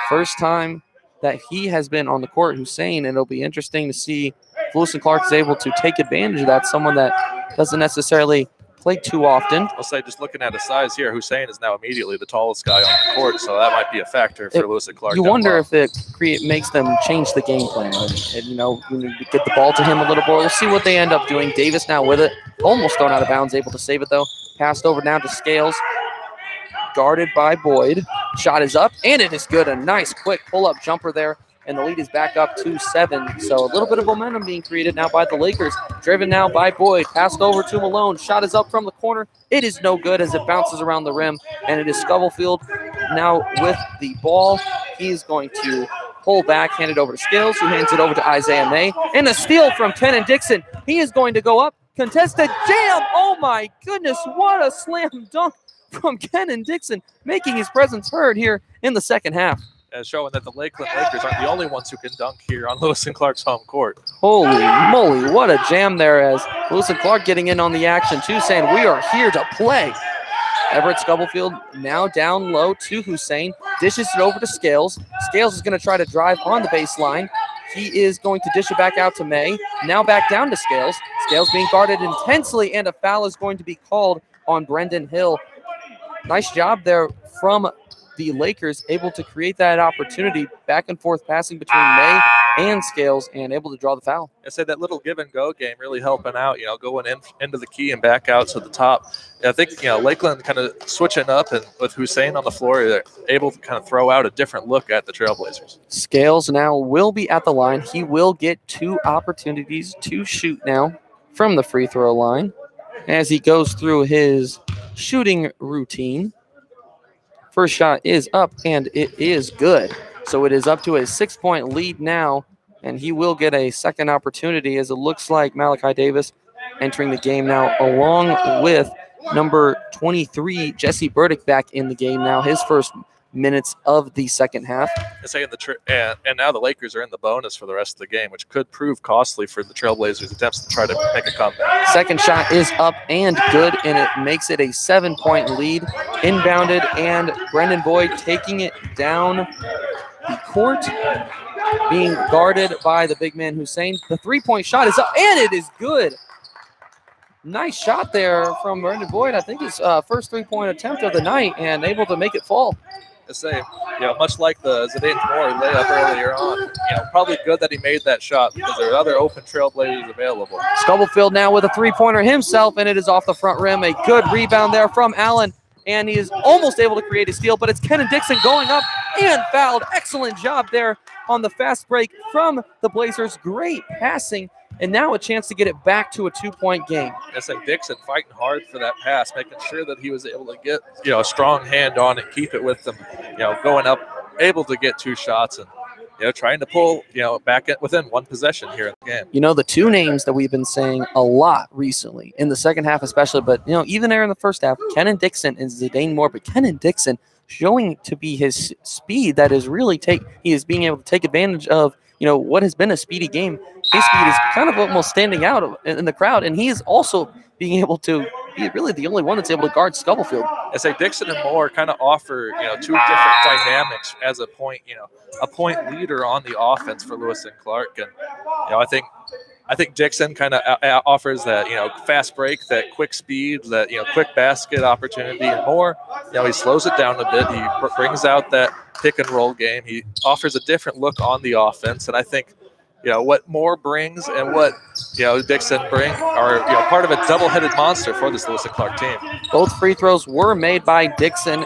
First time that he has been on the court, Hussein, and it'll be interesting to see if Lewis and Clark is able to take advantage of that. Someone that doesn't necessarily play too often. I'll say, just looking at his size here, Hussein is now immediately the tallest guy on the court, so that might be a factor for Lewis and Clark. You wonder if it makes them change the game plan. And, you know, when you get the ball to him a little more, we'll see what they end up doing. Davis now with it, almost thrown out of bounds, able to save it though. Passed over now to Scales, guarded by Boyd. Shot is up, and it is good. A nice quick pull-up jumper there, and the lead is back up to 7. So a little bit of momentum being created now by the Lakers. Driven now by Boyd. Passed over to Malone. Shot is up from the corner. It is no good as it bounces around the rim, and it is Stubblefield now with the ball. He's going to pull back, hand it over to Scales, who hands it over to Isaiah May. And a steal from Kenan Dixon. He is going to go up. Contested jam. Oh, my goodness. What a slam dunk from Kenan Dixon, making his presence heard here in the second half. Showing that the Lakeland Lakers aren't the only ones who can dunk here on Lewis and Clark's home court. Holy moly, what a jam there, as Lewis and Clark getting in on the action too, saying we are here to play. Everett Stubblefield now down low to Hussein, dishes it over to Scales. Scales is going to try to drive on the baseline. He is going to dish it back out to May. Now back down to Scales. Scales being guarded intensely, and a foul is going to be called on Brendan Hill. Nice job there from the Lakers, able to create that opportunity, back and forth passing between May and Scales, and able to draw the foul. I said that little give and go game really helping out, you know, going into the key and back out to the top. And I think, you know, Lakeland kind of switching up, and with Hussein on the floor, they're able to kind of throw out a different look at the Trailblazers. Scales now will be at the line. He will get 2 opportunities to shoot now from the free throw line as he goes through his shooting routine. First shot is up, and it is good. So it is up to a 6-point lead now, and he will get a second opportunity, as it looks like Malachi Davis entering the game now, along with number 23, Jesse Burdick, back in the game now, his first minutes of the second half. And now the Lakers are in the bonus for the rest of the game, which could prove costly for the Trailblazers' attempts to try to make a comeback. Second shot is up and good, and it makes it a 7-point lead. Inbounded, and Brendan Boyd taking it down the court, being guarded by the big man Hussein. The 3-point shot is up, and it is good. Nice shot there from Brendan Boyd. I think his first 3-point attempt of the night, and able to make it fall. To say, you know, much like the Zidane Moore layup earlier on, you know, probably good that he made that shot, because there are other open Trailblazers available. Stubblefield now with a 3-pointer himself, and it is off the front rim. A good rebound there from Allen, and he is almost able to create a steal, but it's Kenan Dixon going up and fouled. Excellent job there on the fast break from the Blazers. Great passing, and now a chance to get it back to a 2-point game. It's like Dixon fighting hard for that pass, making sure that he was able to get, you know, a strong hand on it, keep it with them, you know, going up, able to get 2 shots, and, you know, trying to pull, you know, back within 1 possession here in the game. You know, the 2 names that we've been saying a lot recently, in the second half especially, but, you know, even there in the first half, Kenan Dixon and Zidane Moore, but Kenan Dixon showing to be his speed that is really he is being able to take advantage of, you know, what has been a speedy game. His speed is kind of almost standing out in the crowd, and he is also being able to be really the only one that's able to guard Stubblefield. I say Dixon and Moore kind of offer, you know, 2 different dynamics as a point leader on the offense for Lewis and Clark. And, you know, I think Dixon kind of offers that, you know, fast break, that quick speed, that, you know, quick basket opportunity. And Moore, you know, he slows it down a bit. He brings out that pick and roll game. He offers a different look on the offense. And I think, you know, what Moore brings and what, you know, Dixon bring are, you know, part of a double-headed monster for this Lewis and Clark team. Both free throws were made by Dixon,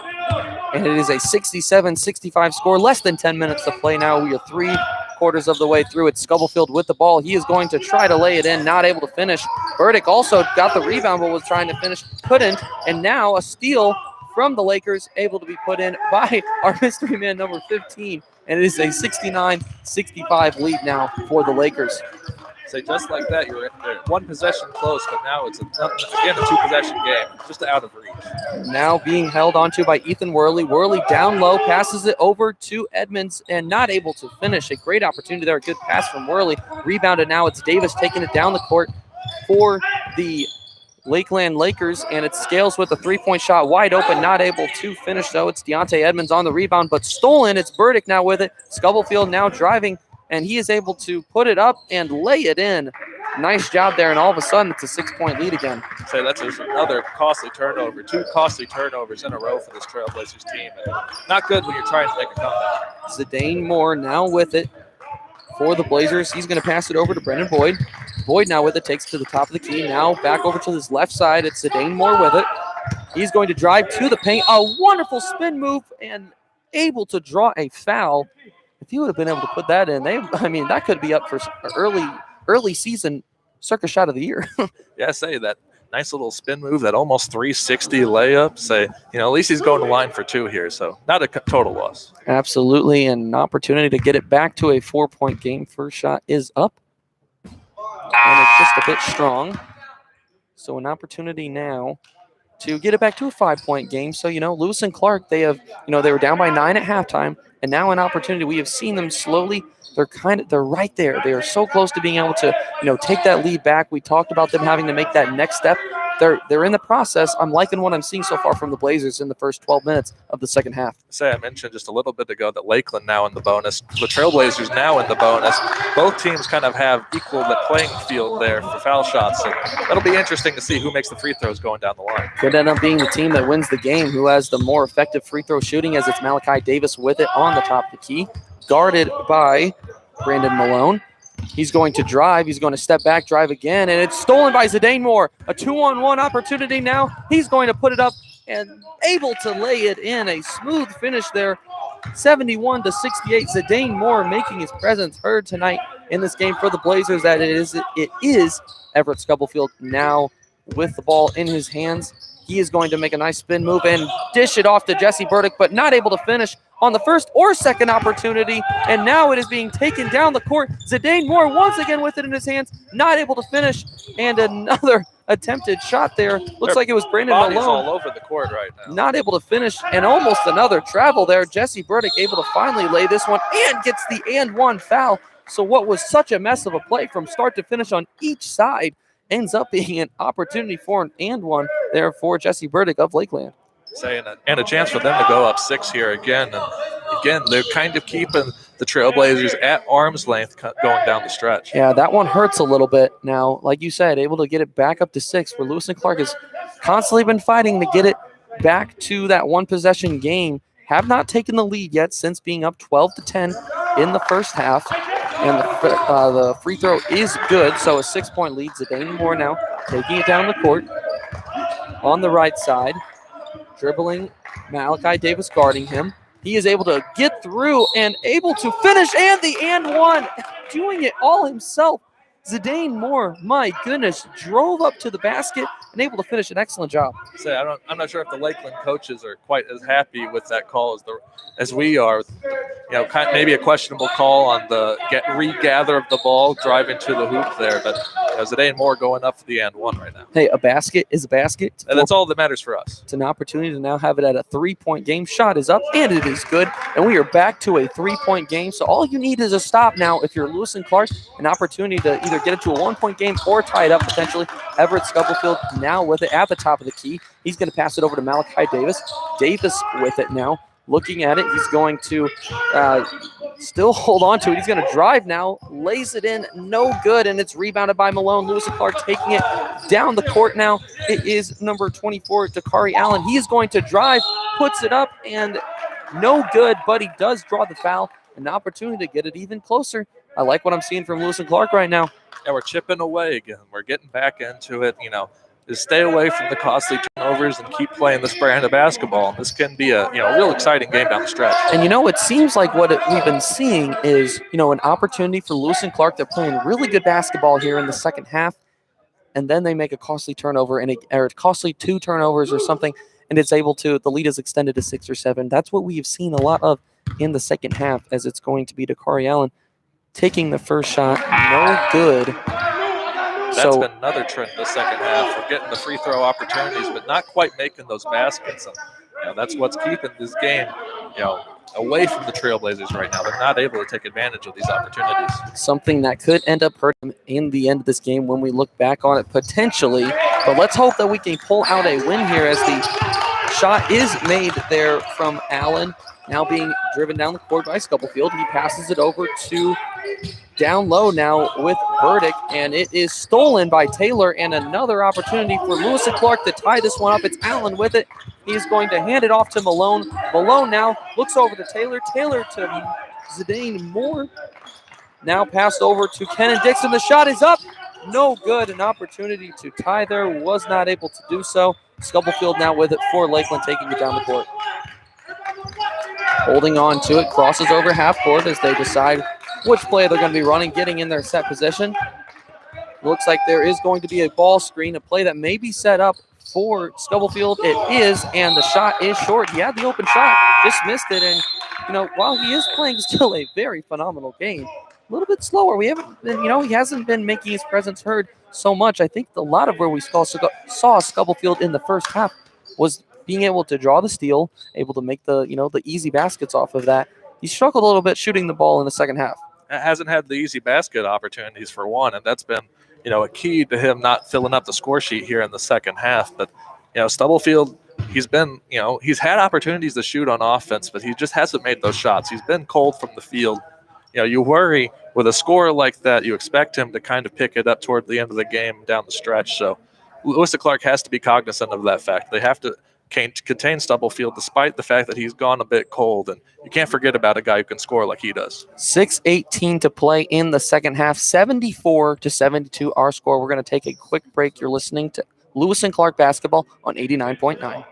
and it is a 67-65 score. Less than 10 minutes to play now. We are 3/4 of the way through it. Stubblefield with the ball. He is going to try to lay it in, not able to finish. Burdick also got the rebound, but was trying to finish. couldn't. And now a steal from the Lakers, able to be put in by our mystery man number 15. And it is a 69-65 lead now for the Lakers. Say just like that, you're one possession close, but now it's again a 2-possession game, just out of reach. Now being held onto by Ethan Worley. Worley down low, passes it over to Edmonds and not able to finish. A great opportunity there, a good pass from Worley. Rebounded now, it's Davis taking it down the court for the Lakeland Lakers, and it's Scales with a three-point shot wide open, not able to finish though. It's Deontay Edmonds on the rebound, but stolen. It's Burdick now with it. Stubblefield now driving, and he is able to put it up and lay it in. Nice job there, and all of a sudden it's a 6-point lead again. Say that's just another costly turnover. 2 costly turnovers in a row for this Trailblazers team. And not good when you're trying to make a comeback. Zidane Moore now with it for the Blazers. He's going to pass it over to Brendan Boyd. Boyd now with it, takes it to the top of the key. Now back over to his left side. It's Zidane Moore with it. He's going to drive to the paint. A wonderful spin move and able to draw a foul. If he would have been able to put that in, that could be up for early season circus shot of the year. Yeah, say that nice little spin move, that almost 360 layup. Say, at least he's going to line for 2 here, so not a total loss. Absolutely, and an opportunity to get it back to a 4-point game. First shot is up, and it's just a bit strong. So an opportunity now to get it back to a 5-point game. So, Lewis and Clark, they were down by 9 at halftime, and now an opportunity. We have seen them slowly. They're right there. They are so close to being able to, take that lead back. We talked about them having to make that next step. They're in the process. I'm liking what I'm seeing so far from the Blazers in the first 12 minutes of the second half. Say, I mentioned just a little bit ago that Lakeland now in the bonus. The Trailblazers now in the bonus. Both teams kind of have equal the playing field there for foul shots. So that'll be interesting to see who makes the free throws going down the line. Could end up being the team that wins the game, who has the more effective free throw shooting, as it's Malachi Davis with it on the top of the key, guarded by Brandon Malone. He's going to drive. He's going to step back, drive again, and it's stolen by Zidane Moore. A 2-on-1 opportunity now. He's going to put it up and able to lay it in. A smooth finish there, 71-68. Zidane Moore making his presence heard tonight in this game for the Blazers. That it is Everett Stubblefield now with the ball in his hands. He is going to make a nice spin move and dish it off to Jesse Burdick, but not able to finish on the first or second opportunity. And now it is being taken down the court. Zidane Moore once again with it in his hands, not able to finish. And another attempted shot there. Looks like it was Brandon Malone. All over the court right now. Not able to finish, and almost another travel there. Jesse Burdick able to finally lay this one and gets the and one foul. So what was such a mess of a play from start to finish on each side ends up being an opportunity for an and one there for Jesse Burdick of Lakeland. And a chance for them to go up 6 here again. And again, they're kind of keeping the Trailblazers at arm's length going down the stretch. Yeah, that one hurts a little bit. Now, like you said, able to get it back up to 6, where Lewis and Clark has constantly been fighting to get it back to that one-possession game. Have not taken the lead yet since being up 12-10 in the first half. And the free throw is good, so a 6-point lead. Zidane Moore now taking it down the court on the right side. Dribbling, Malachi Davis guarding him. He is able to get through and able to finish, and the and one, doing it all himself. Zidane Moore, my goodness, drove up to the basket and able to finish an excellent job. I'm not sure if the Lakeland coaches are quite as happy with that call as we are. Maybe a questionable call on the regather of the ball, driving to the hoop there, but Zidane Moore going up for the and one right now. Hey, a basket is a basket. And that's all that matters for us. It's an opportunity to now have it at a 3-point game. Shot is up, and it is good. And we are back to a 3-point game. So all you need is a stop now. If you're Lewis and Clark, an opportunity to either get it to a 1-point game or tie it up potentially. Everett Stubblefield now with it at the top of the key. He's going to pass it over to Malachi Davis. Davis with it now. Looking at it, he's going to still hold on to it. He's going to drive now, lays it in, no good, and it's rebounded by Malone. Lewis and Clark taking it down the court now. It is number 24, Dakari Allen. He is going to drive, puts it up, and no good, but he does draw the foul. An opportunity to get it even closer. I like what I'm seeing from Lewis and Clark right now. Yeah, we're chipping away again. We're getting back into it, Just stay away from the costly turnovers and keep playing this brand of basketball. This can be a real exciting game down the stretch. And it seems like what we've been seeing is an opportunity for Lewis and Clark. They're playing really good basketball here in the second half. and then they make a costly turnover or costly 2 turnovers or something, and the lead is extended to 6 or 7. That's what we've seen a lot of in the second half, as it's going to be Dakari Allen taking the first shot. No good. That's been another trend in the second half. We're getting the free throw opportunities, but not quite making those baskets. And, that's what's keeping this game, away from the Trailblazers right now. They're not able to take advantage of these opportunities. Something that could end up hurting them in the end of this game when we look back on it potentially. But let's hope that we can pull out a win here, as the shot is made there from Allen. Now being driven down the court by Stubblefield. He passes it over to down low now with Burdick, and it is stolen by Taylor, and another opportunity for Lewis and Clark to tie this one up. It's Allen with it. He's going to hand it off to Malone. Malone now looks over to Taylor. Taylor to Zidane Moore. Now passed over to Kenan Dixon. The shot is up. No good. An opportunity to tie there. Was not able to do so. Stubblefield now with it for Lakeland, taking it down the court. Holding on to it. Crosses over half court as they decide which play they're going to be running, getting in their set position. Looks like there is going to be a ball screen, a play that may be set up for Stubblefield. It is, and the shot is short. He had the open shot, just missed it. And, while he is playing still a very phenomenal game, a little bit slower. We haven't been, he hasn't been making his presence heard so much. I think a lot of where we saw Stubblefield in the first half was being able to draw the steal, able to make the easy baskets off of that. He struggled a little bit shooting the ball in the second half. Hasn't had the easy basket opportunities for one, and that's been, a key to him not filling up the score sheet here in the second half. But, Stubblefield, he's been, he's had opportunities to shoot on offense, but he just hasn't made those shots. He's been cold from the field. You worry with a score like that, you expect him to kind of pick it up toward the end of the game down the stretch. So Lewis and Clark has to be cognizant of that fact. They have to contain Stubblefield despite the fact that he's gone a bit cold, and you can't forget about a guy who can score like he does. 6:18 to play in the second half, 74-72 our score. We're going to take a quick break. You're listening to Lewis and Clark basketball on 89.9.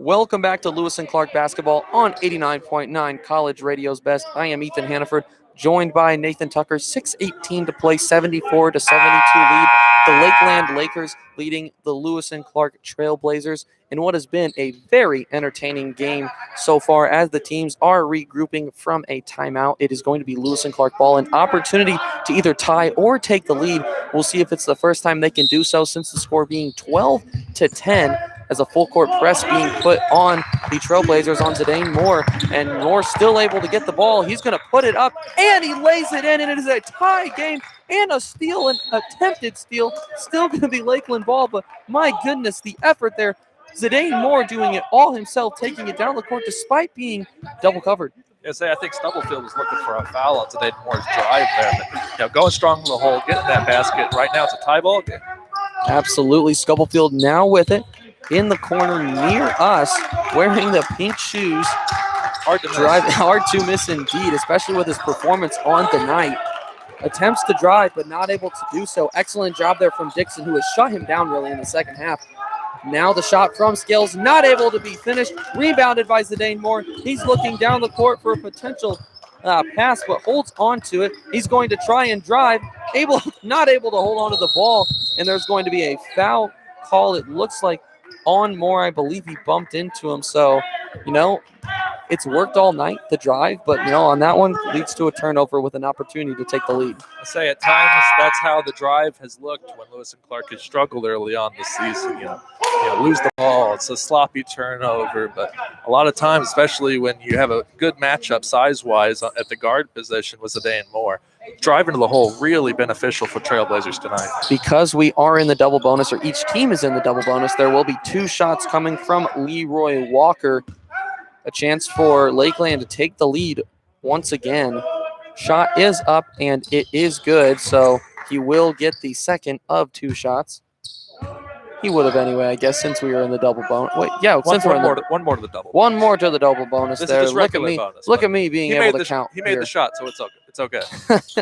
Welcome back to Lewis and Clark basketball on 89.9 College Radio's Best. I am Ethan Hannaford, joined by Nathan Tucker. 6:18 to play, 74-72 lead. The Lakeland Lakers leading the Lewis and Clark Trailblazers in what has been a very entertaining game so far, as the teams are regrouping from a timeout. It is going to be Lewis and Clark ball, an opportunity to either tie or take the lead. We'll see if it's the first time they can do so, since the score being 12-10. As a full court press being put on the Trailblazers on Zidane Moore, and Moore still able to get the ball. He's going to put it up, and he lays it in, and it is a tie game and a steal, an attempted steal. Still going to be Lakeland ball, but my goodness, the effort there. Zidane Moore doing it all himself, taking it down the court despite being double covered. I think Stubblefield was looking for a foul on Zidane Moore's drive there, but going strong in the hole, getting that basket. Right now it's a tie ball game. Absolutely. Stubblefield now with it in the corner near us, wearing the pink shoes. Hard to miss indeed, especially with his performance on the night. Attempts to drive, but not able to do so. Excellent job there from Dixon, who has shut him down really in the second half. Now the shot from Scales, not able to be finished. Rebounded by Zidane Moore. He's looking down the court for a potential pass, but holds on to it. He's going to try and drive, not able to hold on to the ball, and there's going to be a foul call, it looks like, on Moore. I believe he bumped into him. So, it's worked all night, the drive, but, on that one, leads to a turnover with an opportunity to take the lead. At times, that's how the drive has looked when Lewis and Clark has struggled early on this season. Lose the ball. It's a sloppy turnover, but a lot of times, especially when you have a good matchup size-wise at the guard position with Zidane Moore, driving to the hole really beneficial for Trailblazers tonight. Because we are in the double bonus, or each team is in the double bonus, there will be 2 shots coming from Leroy Walker. A chance for Lakeland to take the lead once again. Shot is up, and it is good, so he will get the second of 2 shots. He would have anyway, I guess, since we were in the double bonus. Wait, yeah, one more to the double. One more to the double bonus. This there. Is Look at me. bonus, look at me being able to count. He made the shot, so it's okay.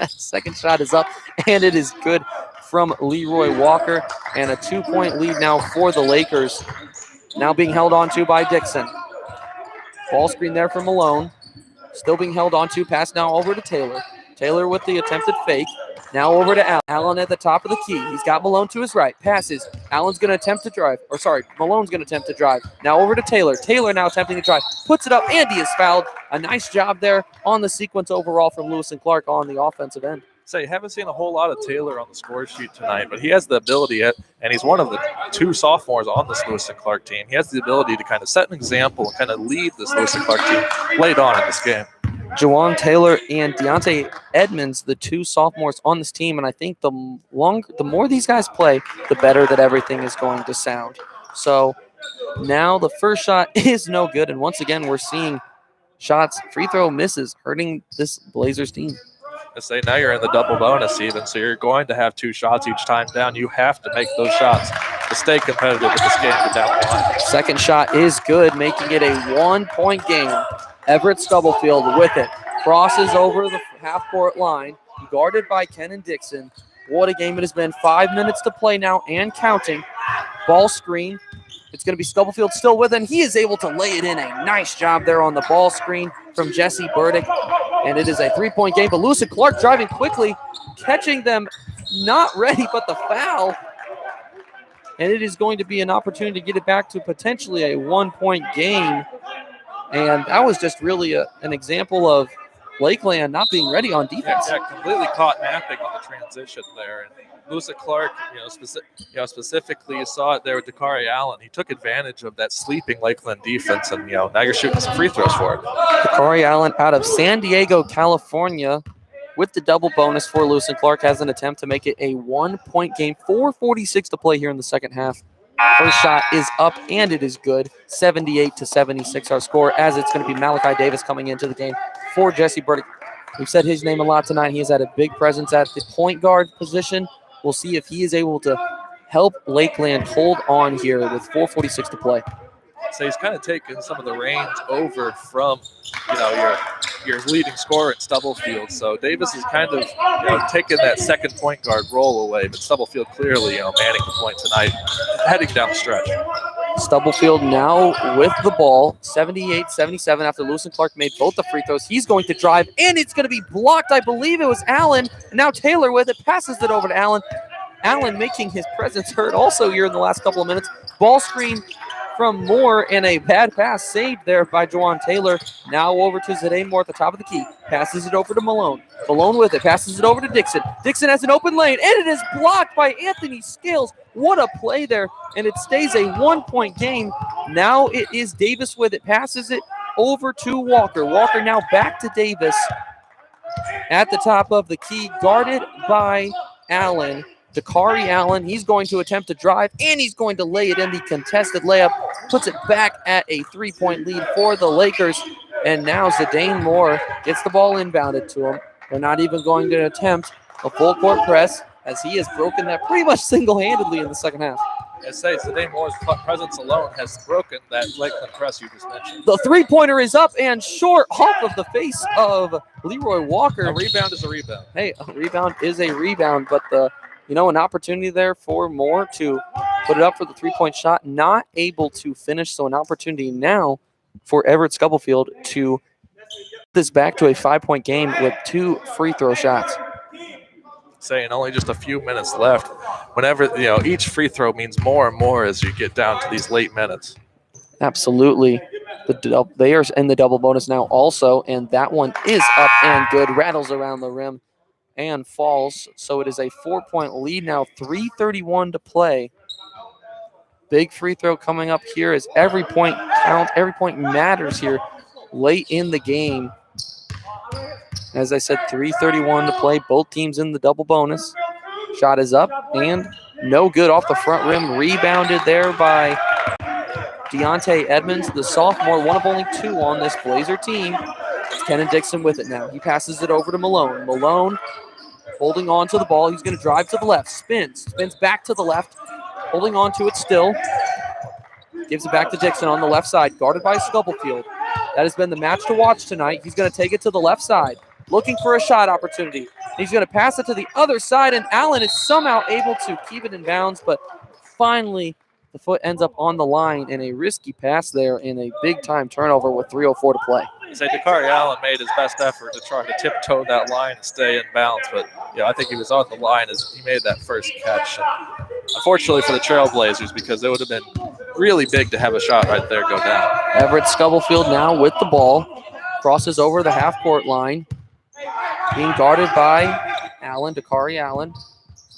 Second shot is up, and it is good from Leroy Walker, and a 2-point lead now for the Lakers. Now being held on to by Dixon. Ball screen there for Malone. Still being held on to. Pass now over to Taylor. Taylor with the attempted fake. Now over to Allen. Allen at the top of the key. He's got Malone to his right. Passes. Allen's going to attempt to drive. Malone's going to attempt to drive. Now over to Taylor. Taylor now attempting to drive. Puts it up, and he is fouled. A nice job there on the sequence overall from Lewis and Clark on the offensive end. So you haven't seen a whole lot of Taylor on the score sheet tonight, but he has the ability, and he's one of the 2 sophomores on this Lewis and Clark team. He has the ability to kind of set an example and kind of lead this Lewis and Clark team late on in this game. Jawan Taylor and Deontay Edmonds, the 2 sophomores on this team, and I think the more these guys play, the better that everything is going to sound. So now the first shot is no good, and once again we're seeing shots, free throw misses, hurting this Blazers team. I say now you're in the double bonus even, so you're going to have 2 shots each time down. You have to make those shots to stay competitive in this game to down the line. Second shot is good, making it a 1-point game. Everett Stubblefield with it. Crosses over the half-court line, guarded by Kenan Dixon. What a game it has been. 5 minutes to play now and counting. Ball screen. It's going to be Stubblefield still with it, and he is able to lay it in. A nice job there on the ball screen from Jesse Burdick. And it is a 3-point game, but Lewis and Clark driving quickly, catching them not ready, but the foul. And it is going to be an opportunity to get it back to potentially a 1-point game. And that was just really an example of Lakeland not being ready on defense. Yeah, completely caught napping on the transition there. And Lewis and Clark, specifically you saw it there with Dakari Allen. He took advantage of that sleeping Lakeland defense, and now you're shooting some free throws for it. Dakari Allen out of San Diego, California, with the double bonus for Lewis and Clark, has an attempt to make it a 1-point game. 4:46 to play here in the second half. First shot is up, and it is good. 78-76 our score, as it's going to be Malachi Davis coming into the game for Jesse Burdick. We've said his name a lot tonight. He has had a big presence at the point guard position. We'll see if he is able to help Lakeland hold on here with 4:46 to play. So he's kind of taken some of the reins over from, your leading scorer at Stubblefield. So Davis is kind of, taking that second point guard role away, but Stubblefield clearly, manning the point tonight, heading down the stretch. Stubblefield now with the ball, 78-77 after Lewis and Clark made both the free throws. He's going to drive, and it's going to be blocked. I believe it was Allen. And now Taylor with it, passes it over to Allen. Allen making his presence heard also here in the last couple of minutes. Ball screen from Moore, and a bad pass saved there by Jawan Taylor. Now over to Zidane Moore at the top of the key. Passes it over to Malone. Malone with it. Passes it over to Dixon. Dixon has an open lane, and it is blocked by Anthony Scales. What a play there, and it stays a 1-point game. Now it is Davis with it. Passes it over to Walker. Walker now back to Davis at the top of the key, guarded by Allen. Dakari Allen, he's going to attempt to drive, and he's going to lay it in. The contested layup puts it back at a 3-point lead for the Lakers. And now Zidane Moore gets the ball inbounded to him. They're not even going to attempt a full court press, as he has broken that pretty much single-handedly in the second half. I say Zidane Moore's presence alone has broken that Lakeland press you just mentioned. The three-pointer is up and short off of the face of Leroy Walker. A rebound is a rebound. Hey, a rebound is a rebound, but an opportunity there for Moore to put it up for the 3-point shot, not able to finish. So an opportunity now for Everett Stubblefield to put this back to a 5-point game with 2 free throw shots. Saying only just a few minutes left. Whenever, each free throw means more and more as you get down to these late minutes. Absolutely. They are in the double bonus now also, and that one is up and good. Rattles around the rim and falls. So it is a 4-point lead now, 3:31 to play. Big free throw coming up here as every point counts, every point matters here late in the game. As I said, 3:31 to play. Both teams in the double bonus. Shot is up and no good off the front rim. Rebounded there by Deontay Edmonds, the sophomore, one of only 2 on this Blazer team. It's Kenan Dixon with it now. He passes it over to Malone. Malone holding on to the ball. He's going to drive to the left. Spins back to the left. Holding on to it still. Gives it back to Dixon on the left side, guarded by Stubblefield. That has been the match to watch tonight. He's going to take it to the left side. Looking for a shot opportunity. He's going to pass it to the other side, and Allen is somehow able to keep it in bounds, but finally the foot ends up on the line in a risky pass there in a big-time turnover with 3:04 to play. Say Dakari Allen made his best effort to try to tiptoe that line and stay in bounds, but I think he was on the line as he made that first catch. And unfortunately for the Trailblazers, because it would have been really big to have a shot right there go down. Everett Stubblefield now with the ball, crosses over the half-court line, being guarded by Allen, Dakari Allen.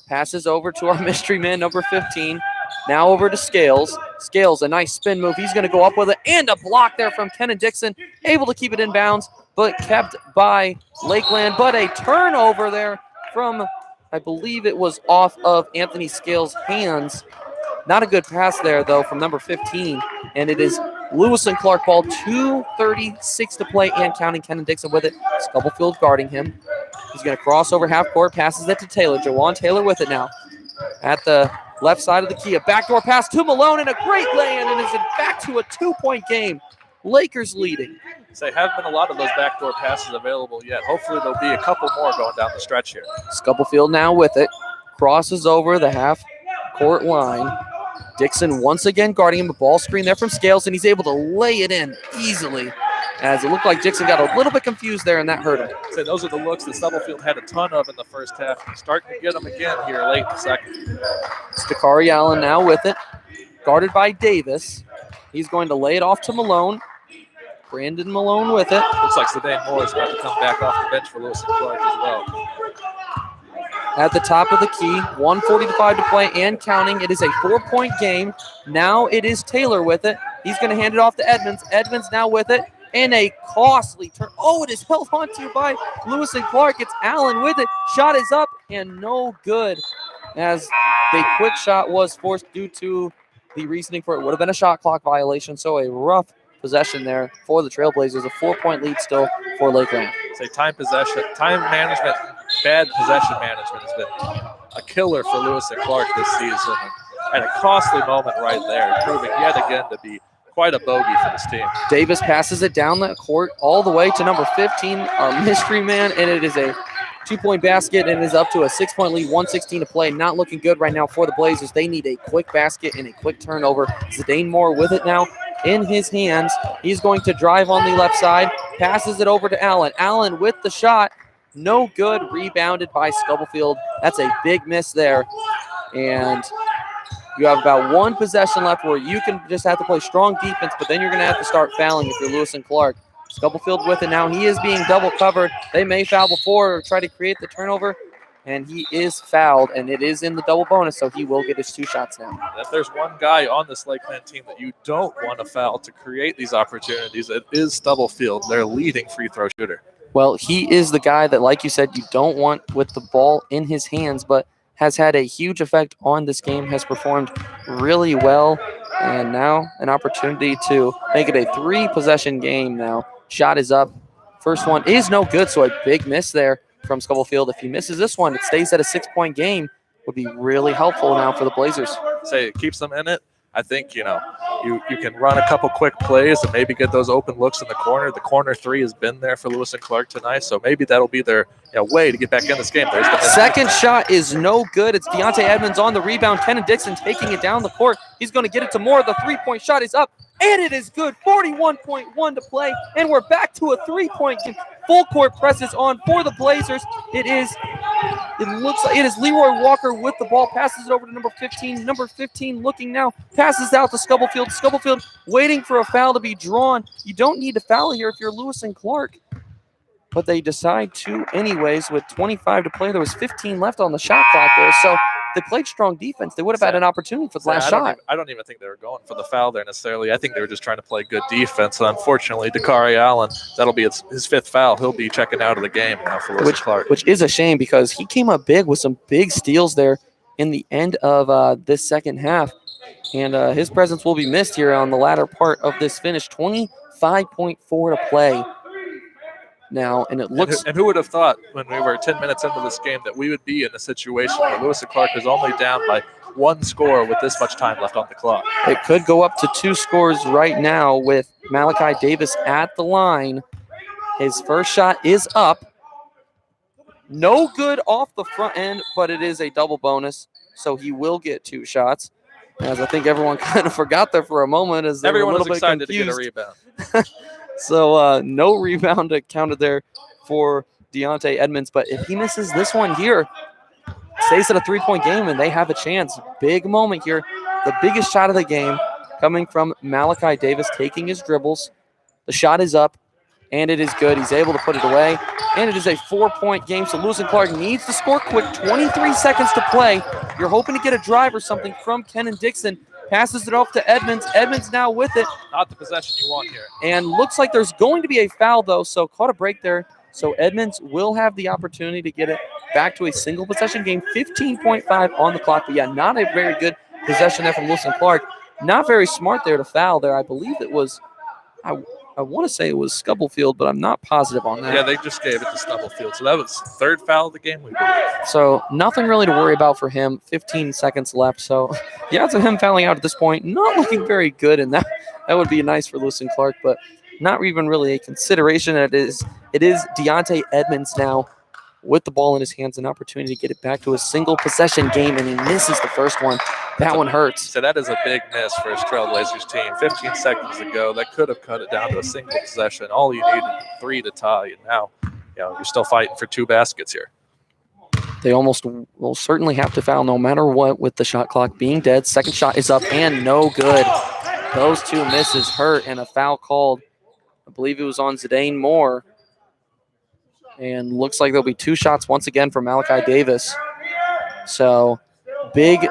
Passes over to our mystery man, number 15. Now over to Scales. Scales, a nice spin move. He's going to go up with it, and a block there from Kenan Dixon. Able to keep it in bounds, but kept by Lakeland. But a turnover there from, I believe it was off of Anthony Scales' hands. Not a good pass there, though, from number 15. And it is Lewis and Clark ball, 2:36 to play and counting. Kenan Dixon with it. Stubblefield guarding him. He's going to cross over half court, passes it to Taylor. Jawan Taylor with it now. At the left side of the key, a backdoor pass to Malone and a great lay-in, and is it back to a 2-point game. Lakers leading. There haven't been a lot of those backdoor passes available yet. Hopefully there'll be a couple more going down the stretch here. Stubblefield now with it. Crosses over the half-court line. Dixon once again guarding him. A ball screen there from Scales, and he's able to lay it in easily, as it looked like Dixon got a little bit confused there, and that hurt him. So those are the looks that Stubblefield had a ton of in the first half. He's starting to get them again here late in the second. It's Dakari Allen now with it, guarded by Davis. He's going to lay it off to Malone. Brandon Malone with it. Looks like Zidane Moore is about to come back off the bench for Lewis and Clark as well. At the top of the key, 1:45 to play and counting. It is a 4-point game. Now it is Taylor with it. He's going to hand it off to Edmonds. Edmonds now with it. And a costly turn. Oh, it is held onto by Lewis and Clark. It's Allen with it. Shot is up and no good, as the quick shot was forced due to the reasoning for it would have been a shot clock violation. So a rough possession there for the Trailblazers. A 4-point lead still for Lakeland. Say time management, bad possession management has been a killer for Lewis and Clark this season. And a costly moment right there, proving yet again to be quite a bogey for this team. Davis passes it down the court all the way to number 15, our mystery man, and it is a 2-point basket, and is up to a 6-point lead, 1:16 to play. Not looking good right now for the Blazers. They need a quick basket and a quick turnover. Zidane Moore with it now in his hands. He's going to drive on the left side, passes it over to Allen. Allen with the shot, no good, rebounded by Stubblefield. That's a big miss there, and you have about one possession left where you can just have to play strong defense, but then you're going to have to start fouling if you're Lewis and Clark. Stubblefield with it now. He is being double covered. They may foul before or try to create the turnover, and he is fouled, and it is in the double bonus, so he will get his 2 shots now. If there's one guy on this Lakeland team that you don't want to foul to create these opportunities, it is Stubblefield, their leading free throw shooter. Well, he is the guy that, like you said, you don't want with the ball in his hands, but has had a huge effect on this game, has performed really well, and now an opportunity to make it a 3-possession game now. Shot is up. First one is no good, so a big miss there from Stubblefield. If he misses this one, it stays at a 6-point game. Would be really helpful now for the Blazers. Say it keeps them in it. I think, you can run a couple quick plays and maybe get those open looks in the corner. The corner 3 has been there for Lewis and Clark tonight, so maybe that'll be their way to get back in this game. Second shot is no good. It's Deontay Edmonds on the rebound. Kenan Dixon taking it down the court. He's going to get it to Moore. The 3-point shot is up, and it is good. 41.1 to play, and we're back to a 3-point game. Full court presses on for the Blazers. It looks like it is Leroy Walker with the ball, passes it over to number 15. Number 15 looking now, passes out to Stubblefield. Stubblefield waiting for a foul to be drawn. You don't need to foul here if you're Lewis and Clark, but they decide to anyways with 25 to play. There was 15 left on the shot clock there, so they played strong defense. They would have had an opportunity for the last shot. I don't even think they were going for the foul there necessarily. I think they were just trying to play good defense. And unfortunately, Dakari Allen, that'll be his 5th foul. He'll be checking out of the game now for Lewis Clark. Which is a shame, because he came up big with some big steals there in the end of this second half. And his presence will be missed here on the latter part of this finish. 25.4 to play now, and it looks. And who would have thought when we were 10 minutes into this game that we would be in a situation where Lewis and Clark is only down by 1 score with this much time left on the clock? It could go up to 2 scores right now with Malachi Davis at the line. His first shot is up. No good off the front end, but it is a double bonus, so he will get 2 shots. As I think everyone kind of forgot there for a moment as they were a Everyone little was bit excited confused. to get a rebound. So no rebound accounted there for Deontay Edmonds, but if he misses this one here, stays at a 3-point game and they have a chance. Big moment here. The biggest shot of the game coming from Malachi Davis taking his dribbles. The shot is up, and it is good. He's able to put it away, and it is a 4-point game. So Lewis and Clark needs to score quick. 23 seconds to play. You're hoping to get a drive or something from Kenan Dixon. Passes it off to Edmonds. Edmonds now with it. Not the possession you want here. And looks like there's going to be a foul, though, so caught a break there. So Edmonds will have the opportunity to get it back to a single possession game. 15.5 on the clock. But, yeah, not a very good possession there from Lewis and Clark. Not very smart there to foul there. I believe it was I want to say it was Stubblefield, but I'm not positive on that. Yeah, they just gave it to Stubblefield. So that was the 3rd foul of the game, we believe. So nothing really to worry about for him. 15 seconds left. So yeah, it's him fouling out at this point. Not looking very good, and that would be nice for Lewis and Clark, but not even really a consideration. It is Deontay Edmonds now with the ball in his hands, an opportunity to get it back to a single possession game, and he misses the first one. That one hurts. So that is a big miss for his Trailblazers team. 15 seconds to go. That could have cut it down to a single possession. All you needed 3 to tie, and now you're still fighting for 2 baskets here. They almost will certainly have to foul no matter what with the shot clock being dead. Second shot is up and no good. Those 2 misses hurt, and a foul called. I believe it was on Zidane Moore. And looks like there'll be 2 shots once again from Malachi Davis. So big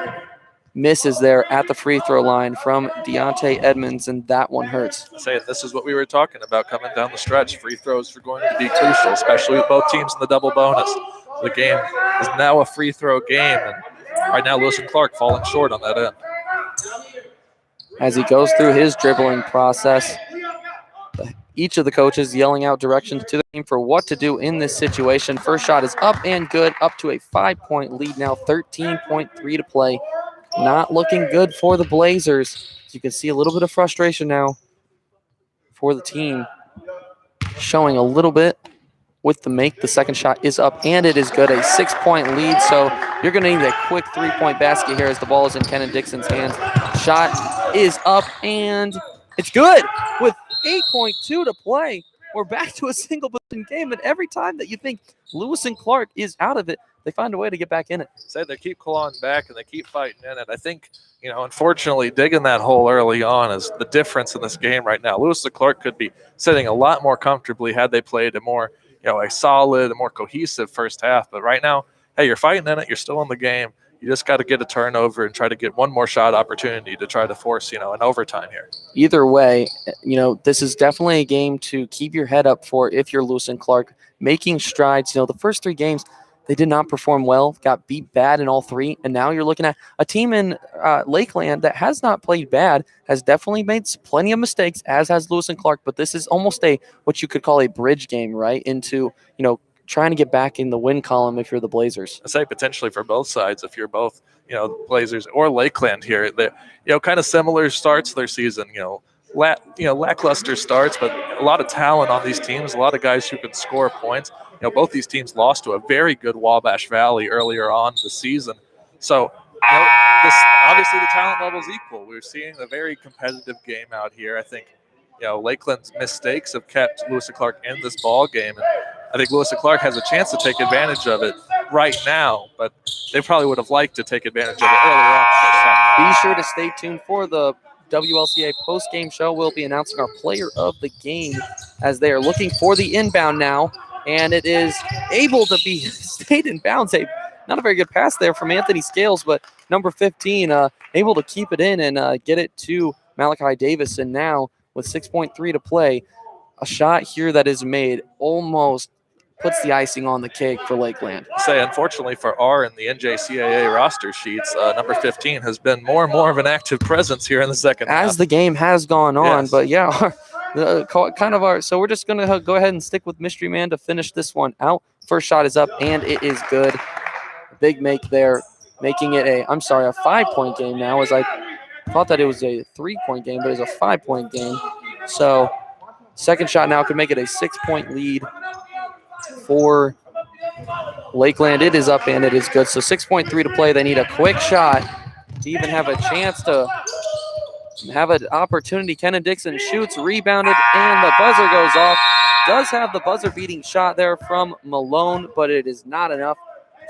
misses there at the free throw line from Deontay Edmonds, and that one hurts. This is what we were talking about coming down the stretch. Free throws are going to be crucial, especially with both teams in the double bonus. The game is now a free throw game, and right now Lewis and Clark falling short on that end. As he goes through his dribbling process, each of the coaches yelling out directions to the team for what to do in this situation. First shot is up and good, up to a 5-point lead now, 13.3 to play. Not looking good for the Blazers. You can see a little bit of frustration now for the team. Showing a little bit with the make. The second shot is up, and it is good. A 6-point lead, so you're going to need a quick 3-point basket here as the ball is in Kenan Dixon's hands. Shot is up, and it's good with 8.2 to play. We're back to a single position game, and every time that you think Lewis and Clark is out of it, they find a way to get back in it. They keep clawing back and they keep fighting in it. I think, unfortunately, digging that hole early on is the difference in this game right now. Lewis and Clark could be sitting a lot more comfortably had they played a more, a solid, a more cohesive first half. But right now, hey, you're fighting in it. You're still in the game. You just got to get a turnover and try to get one more shot opportunity to try to force, an overtime here. Either way, this is definitely a game to keep your head up for if you're Lewis and Clark, making strides. The first 3 games, they did not perform well, got beat bad in all 3, and now you're looking at a team in Lakeland that has not played bad, has definitely made plenty of mistakes, as has Lewis and Clark, but this is almost what you could call a bridge game, right, into, trying to get back in the win column if you're the Blazers. I say potentially for both sides if you're both, Blazers or Lakeland here. They, kind of similar starts to their season, lackluster starts, but a lot of talent on these teams, a lot of guys who can score points. Both these teams lost to a very good Wabash Valley earlier on in the season. So, obviously the talent level is equal. We're seeing a very competitive game out here. I think, Lakeland's mistakes have kept Lewis and Clark in this ball game. And I think Lewis and Clark has a chance to take advantage of it right now, but they probably would have liked to take advantage of it earlier on. Be sure to stay tuned for the WLCA post-game show. We'll be announcing our player of the game as they are looking for the inbound now, and it is able to be stayed in bounds. Not a very good pass there from Anthony Scales, but number 15 able to keep it in and get it to Malachi Davis. And now with 6.3 to play, a shot here that is made almost puts the icing on the cake for Lakeland. Unfortunately for R in the NJCAA roster sheets, number 15 has been more and more of an active presence here in the second half. As the game has gone on, yes. But yeah, so we're just going to go ahead and stick with Mystery Man to finish this one out. First shot is up, and it is good. Big make there, making it a 5-point game now, as I thought that it was a 3-point game, but it's a 5-point game. So second shot now could make it a 6-point lead for Lakeland, it is up and it is good. So 6.3 to play. They need a quick shot to even have a chance to have an opportunity. Kenan Dixon shoots, rebounded, and the buzzer goes off. Does have the buzzer-beating shot there from Malone, but it is not enough.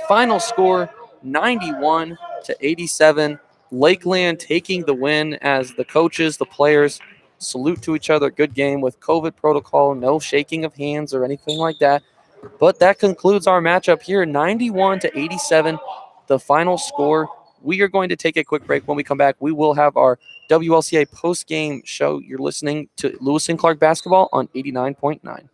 Final score, 91-87. Lakeland taking the win as the coaches, the players salute to each other. Good game with COVID protocol, no shaking of hands or anything like that. But that concludes our matchup here, 91-87, the final score. We are going to take a quick break. When we come back, we will have our WLCA post-game show. You're listening to Lewis and Clark Basketball on 89.9.